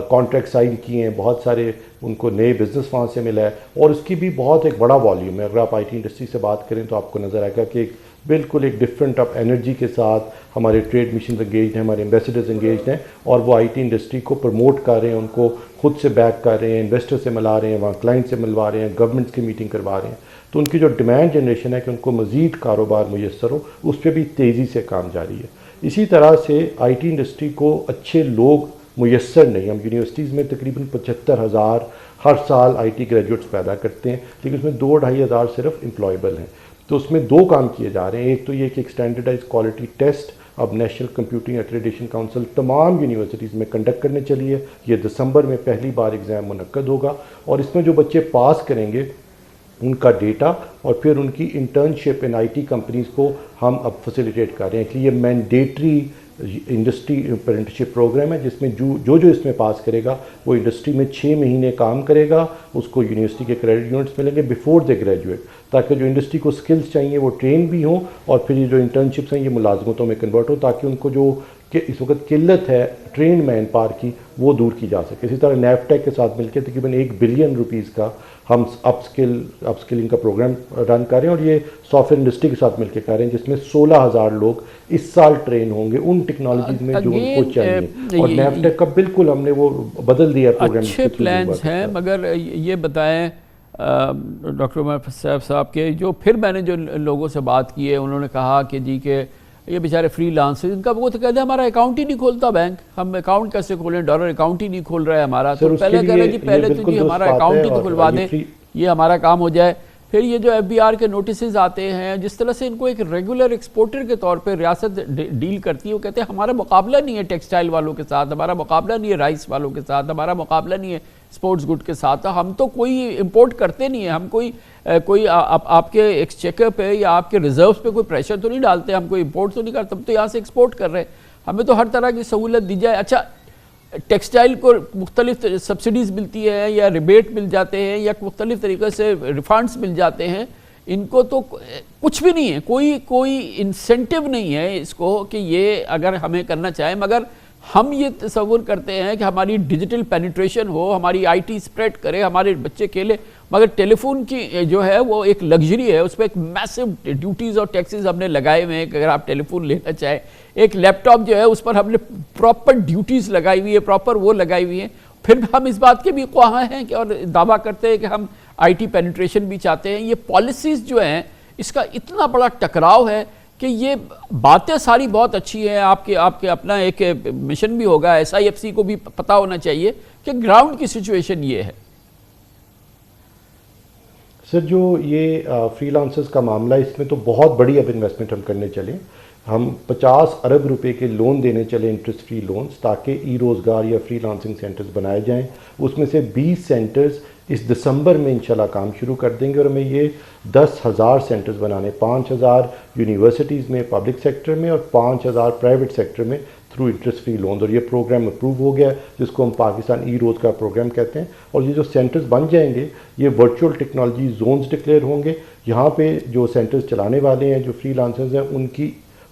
کانٹریکٹ سائن کیے ہیں، بہت سارے ان کو نئے بزنس وہاں سے ملا ہے، اور اس کی بھی بہت ایک بڑا والیوم ہے۔ اگر آپ IT انڈسٹری سے بات کریں تو آپ کو نظر آئے گا کہ بالکل ایک ڈفرینٹ اپ انرجی کے ساتھ ہمارے ٹریڈ مشنز انگیجڈ ہیں، ہمارے ایمبیسڈرز انگیجڈ ہیں، اور وہ IT انڈسٹری کو پروموٹ کر رہے ہیں، ان کو خود سے بیک کر رہے ہیں، انویسٹر سے ملا رہے ہیں، وہاں کلائنٹ سے ملوا رہے ہیں، گورنمنٹس کی میٹنگ کروا رہے ہیں۔ تو ان کی جو ڈیمانڈ جنریشن ہے کہ ان کو مزید کاروبار میسر ہو، اس پہ بھی تیزی سے کام جاری ہے۔ اسی طرح سے IT انڈسٹری کو اچھے لوگ میسر نہیں، ہم یونیورسٹیز میں تقریباً 75,000 ہر سال IT گریجویٹس پیدا کرتے ہیں، لیکن اس میں 2-2.5 ہزار صرف امپلائیبل ہیں۔ تو اس میں 2 کام کیے جا رہے ہیں، ایک تو یہ کہ ایک اسٹینڈرڈائز کوالٹی ٹیسٹ اب نیشنل کمپیوٹنگ ایکریڈیشن کونسل تمام یونیورسٹیز میں کنڈکٹ کرنے چلی ہے، یہ دسمبر میں پہلی بار ایگزام منعقد ہوگا، اور اس میں جو بچے پاس کریں گے ان کا ڈیٹا اور پھر ان کی انٹرنشپ ان IT کمپنیز کو ہم اب فیسیلیٹیٹ کر رہے ہیں کہ یہ مینڈیٹری انڈسٹری اپرینٹسشپ پروگرام ہے، جس میں جو اس میں پاس کرے گا وہ انڈسٹری میں 6 مہینے کام کرے گا، اس کو یونیورسٹی کے کریڈٹ یونٹس ملیں گے بیفور دے گریجویٹ، تاکہ جو انڈسٹری کو سکلز چاہیے وہ ٹرین بھی ہوں، اور پھر یہ جو انٹرنشپس ہیں یہ ملازمتوں میں کنورٹ ہو، تاکہ ان کو جو کہ اس وقت قلت ہے ٹرین مین پاور کی وہ دور کی جا سکے۔ اسی طرح نیفٹیک کے ساتھ مل کے تقریباً 1 بلین روپیز کا ہم اپ سکلنگ کا پروگرام رن کر رہے ہیں، اور یہ سافٹ ویئر انڈسٹری کے ساتھ مل کے کر رہے ہیں، جس میں 16,000 لوگ اس سال ٹرین ہوں گے ان ٹیکنالوجیز میں جو ان کو چاہیے، اور نیفٹیک کا بالکل ہم نے وہ بدل دیا پروگرام۔ اچھے پلانز ہیں، مگر یہ بتائیں ڈاکٹر عمر صاحب کے جو پھر میں نے جو لوگوں سے بات کی ہے انہوں نے کہا کہ جی کہ یہ بیچارے فری لانسر، ان کا وہ تو کہتے ہیں ہمارا اکاؤنٹ ہی نہیں کھولتا بینک، ہم اکاؤنٹ کیسے کھولیں، ڈالر اکاؤنٹ ہی نہیں کھول رہا ہے ہمارا، تو پہلے کہہ رہے جی پہلے تو جی ہمارا اکاؤنٹ ہی تو کھلوا دیں، یہ ہمارا کام ہو جائے۔ پھر یہ جو FBR کے نوٹسز آتے ہیں، جس طرح سے ان کو ایک ریگولر ایکسپورٹر کے طور پہ ریاست ڈیل کرتی ہے، وہ کہتے ہیں ہمارا مقابلہ نہیں ہے ٹیکسٹائل والوں کے ساتھ، ہمارا مقابلہ نہیں ہے رائس والوں کے ساتھ، ہمارا مقابلہ نہیں ہے سپورٹس گڈ کے ساتھ، ہم تو کوئی امپورٹ کرتے نہیں ہیں، ہم کوئی آپ کے ایکسچیکر پہ یا آپ کے ریزروز پہ کوئی پریشر تو نہیں ڈالتے، ہم کوئی امپورٹ تو نہیں کرتے، ہم تو یہاں سے ایکسپورٹ کر رہے ہیں، ہمیں تو ہر طرح کی سہولت دی جائے۔ اچھا ٹیکسٹائل کو مختلف سبسڈیز ملتی ہے یا ریبیٹ مل جاتے ہیں یا مختلف طریقے سے ریفنڈز مل جاتے ہیں، ان کو تو کچھ بھی نہیں ہے، کوئی انسینٹیو نہیں ہے اس کو کہ یہ اگر ہمیں کرنا چاہیں، مگر ہم یہ تصور کرتے ہیں کہ ہماری ڈیجیٹل پینیٹریشن ہو، ہماری آئی ٹی اسپریڈ کرے، ہمارے بچے کھیلے، مگر ٹیلی فون کی جو ہے وہ ایک لگژری ہے، اس پہ ایک میسو ڈیوٹیز اور ٹیکسز ہم نے لگائے ہوئے ہیں کہ اگر آپ ٹیلی فون لینا چاہیں، ایک لیپ ٹاپ جو ہے اس پر ہم نے پراپر ڈیوٹیز لگائی ہوئی ہے، پراپر وہ لگائی ہوئی ہیں، پھر ہم اس بات کے بھی خواہاں ہیں کہ اور دعویٰ کرتے ہیں کہ ہم آئی ٹی پینیٹریشن بھی چاہتے ہیں۔ یہ پالیسیز جو ہیں اس کا اتنا بڑا ٹکراؤ ہے کہ یہ باتیں ساری بہت اچھی ہیں، آپ کے اپنا ایک مشن بھی ہوگا، SIFC کو بھی پتہ ہونا چاہیے کہ گراؤنڈ کی سچویشن یہ ہے۔ سر جو یہ فری لانسرز کا معاملہ، اس میں تو بہت بڑی اب انویسٹمنٹ ہم کرنے چلیں، ہم 50 ارب روپے کے لون دینے چلے، انٹرسٹ فری لونز، تاکہ ای روزگار یا فری لانسنگ سینٹرز بنائے جائیں۔ اس میں سے 20 سینٹرز اس دسمبر میں انشاءاللہ کام شروع کر دیں گے، اور ہمیں یہ 10,000 سینٹرز بنانے، 5,000 یونیورسٹیز میں پبلک سیکٹر میں اور 5,000 پرائیویٹ سیکٹر میں تھرو انٹرسٹ فری لونز، اور یہ پروگرام اپروو ہو گیا ہے جس کو ہم پاکستان ای روزگار پروگرام کہتے ہیں۔ اور یہ جو سینٹرز بن جائیں گے یہ ورچوئل ٹیکنالوجی زونز ڈکلیئر ہوں گے، یہاں پہ جو سینٹرز چلانے والے ہیں جو فری لانسرز ہیں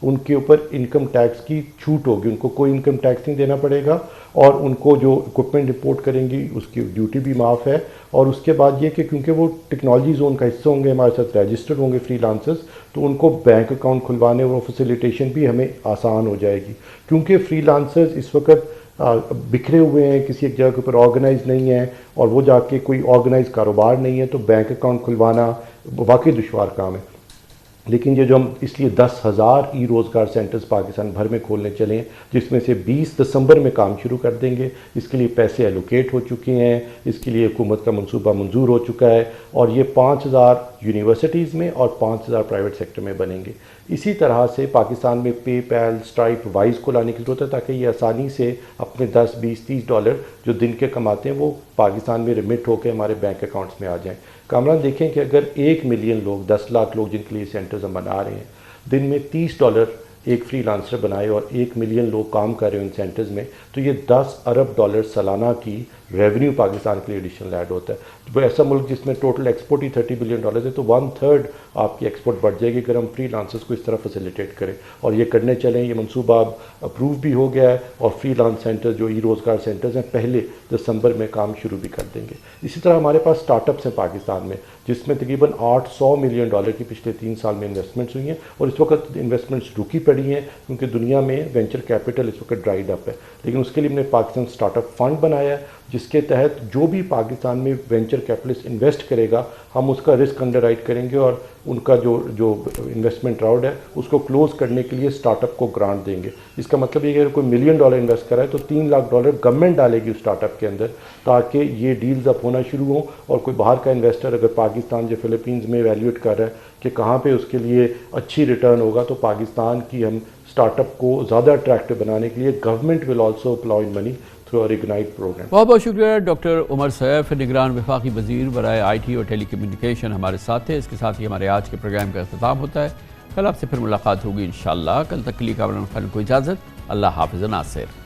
ان کے اوپر انکم ٹیکس کی چھوٹ ہوگی، ان کو کوئی انکم ٹیکس نہیں دینا پڑے گا، اور ان کو جو اکوپمنٹ رپورٹ کریں گی اس کی ڈیوٹی بھی معاف ہے۔ اور اس کے بعد یہ کہ کیونکہ وہ ٹیکنالوجی زون کا حصہ ہوں گے، ہمارے ساتھ رجسٹرڈ ہوں گے فری لانسرز، تو ان کو بینک اکاؤنٹ کھلوانے اور فیسیلیٹیشن بھی ہمیں آسان ہو جائے گی، کیونکہ فری لانسرز اس وقت بکھرے ہوئے ہیں، کسی ایک جگہ کے اوپر آرگنائز نہیں ہیں، اور وہ جا کے کوئی آرگنائز کاروبار نہیں ہے، تو بینک اکاؤنٹ کھلوانا واقعی دشوار کام ہے۔ لیکن یہ جو ہم اس لیے 10,000 ای روزگار سینٹرز پاکستان بھر میں کھولنے چلے ہیں، جس میں سے 20 دسمبر میں کام شروع کر دیں گے، اس کے لیے پیسے ایلوکیٹ ہو چکے ہیں، اس کے لیے حکومت کا منصوبہ منظور ہو چکا ہے، اور یہ 5,000 یونیورسٹیز میں اور 5,000 پرائیویٹ سیکٹر میں بنیں گے۔ اسی طرح سے پاکستان میں پے پیل، اسٹرائپ، وائز کو لانے کی ضرورت ہے، تاکہ یہ آسانی سے اپنے 10، 20، 30 ڈالر جو دن کے کماتے ہیں وہ پاکستان میں ریمٹ ہو کے ہمارے بینک اکاؤنٹس میں آ جائیں۔ کامران دیکھیں کہ اگر 1 ملین لوگ، 10 لاکھ لوگ جن کے لیے سینٹرز ہم بنا رہے ہیں، دن میں $30 ایک فری لانسر بنائے اور 1 ملین لوگ کام کر رہے ہیں ان سینٹرز میں، تو یہ $10 ارب سالانہ کی ریونیو پاکستان کے لیے ایڈیشنل ایڈ ہوتا ہے۔ وہ ایسا ملک جس میں ٹوٹل ایکسپورٹ ہی $30 بلین ہے، تو 1/3 آپ کی ایکسپورٹ بڑھ جائے گی اگر ہم فری لانسرز کو اس طرح فیسیلیٹیٹ کریں، اور یہ کرنے چلیں۔ یہ منصوبہ اب اپروو بھی ہو گیا ہے، اور فری لانس سینٹر جو ای روزگار سینٹرز ہیں پہلے دسمبر میں کام شروع بھی کر دیں گے۔ اسی طرح ہمارے پاس اسٹارٹ اپس ہیں پاکستان میں، جس میں تقریباً $800 ملین کی پچھلے 3 سال میں انویسٹمنٹس ہوئی ہیں، اور اس وقت انویسٹمنٹس رکی پڑی ہیں کیونکہ دنیا میں وینچر کیپٹل اس وقت ڈرائیڈ اپ ہے۔ لیکن اس کے لیے ہم نے پاکستان اسٹارٹ اپ فنڈ بنایا ہے، جس کے تحت جو بھی پاکستان میں وینچر کیپٹلسٹ انویسٹ کرے گا، ہم اس کا رسک انڈر رائٹ کریں گے، اور ان کا جو انویسٹمنٹ راؤنڈ ہے اس کو کلوز کرنے کے لیے اسٹارٹ اپ کو گرانٹ دیں گے۔ اس کا مطلب یہ کہ اگر کوئی $1 ملین انویسٹ کرا ہے تو $3 لاکھ گورنمنٹ ڈالے گی اس اسٹارٹ اپ کے اندر، تاکہ یہ ڈیلز اپ ہونا شروع ہوں، اور کوئی باہر کا انویسٹر اگر پاکستان یا فلپینز میں ایویلیویٹ کر رہا ہے کہ کہاں پہ اس کے لیے اچھی ریٹرن ہوگا، تو پاکستان کی ہم اسٹارٹ اپ کو زیادہ اٹریکٹیو بنانے کے لیے government will also apply money through اور اگنائٹ پروگرام۔ بہت بہت شکریہ ڈاکٹر عمر سیف، نگران وفاقی وزیر برائے آئی ٹی اور ٹیلی کمیونیکیشن ہمارے ساتھ تھے۔ اس کے ساتھ ہی ہمارے آج کے پروگرام کا اختتام ہوتا ہے۔ کل آپ سے پھر ملاقات ہوگی انشاءاللہ۔ کل تک کے لیے کامران خان کو اجازت۔ اللہ حافظ ناصر۔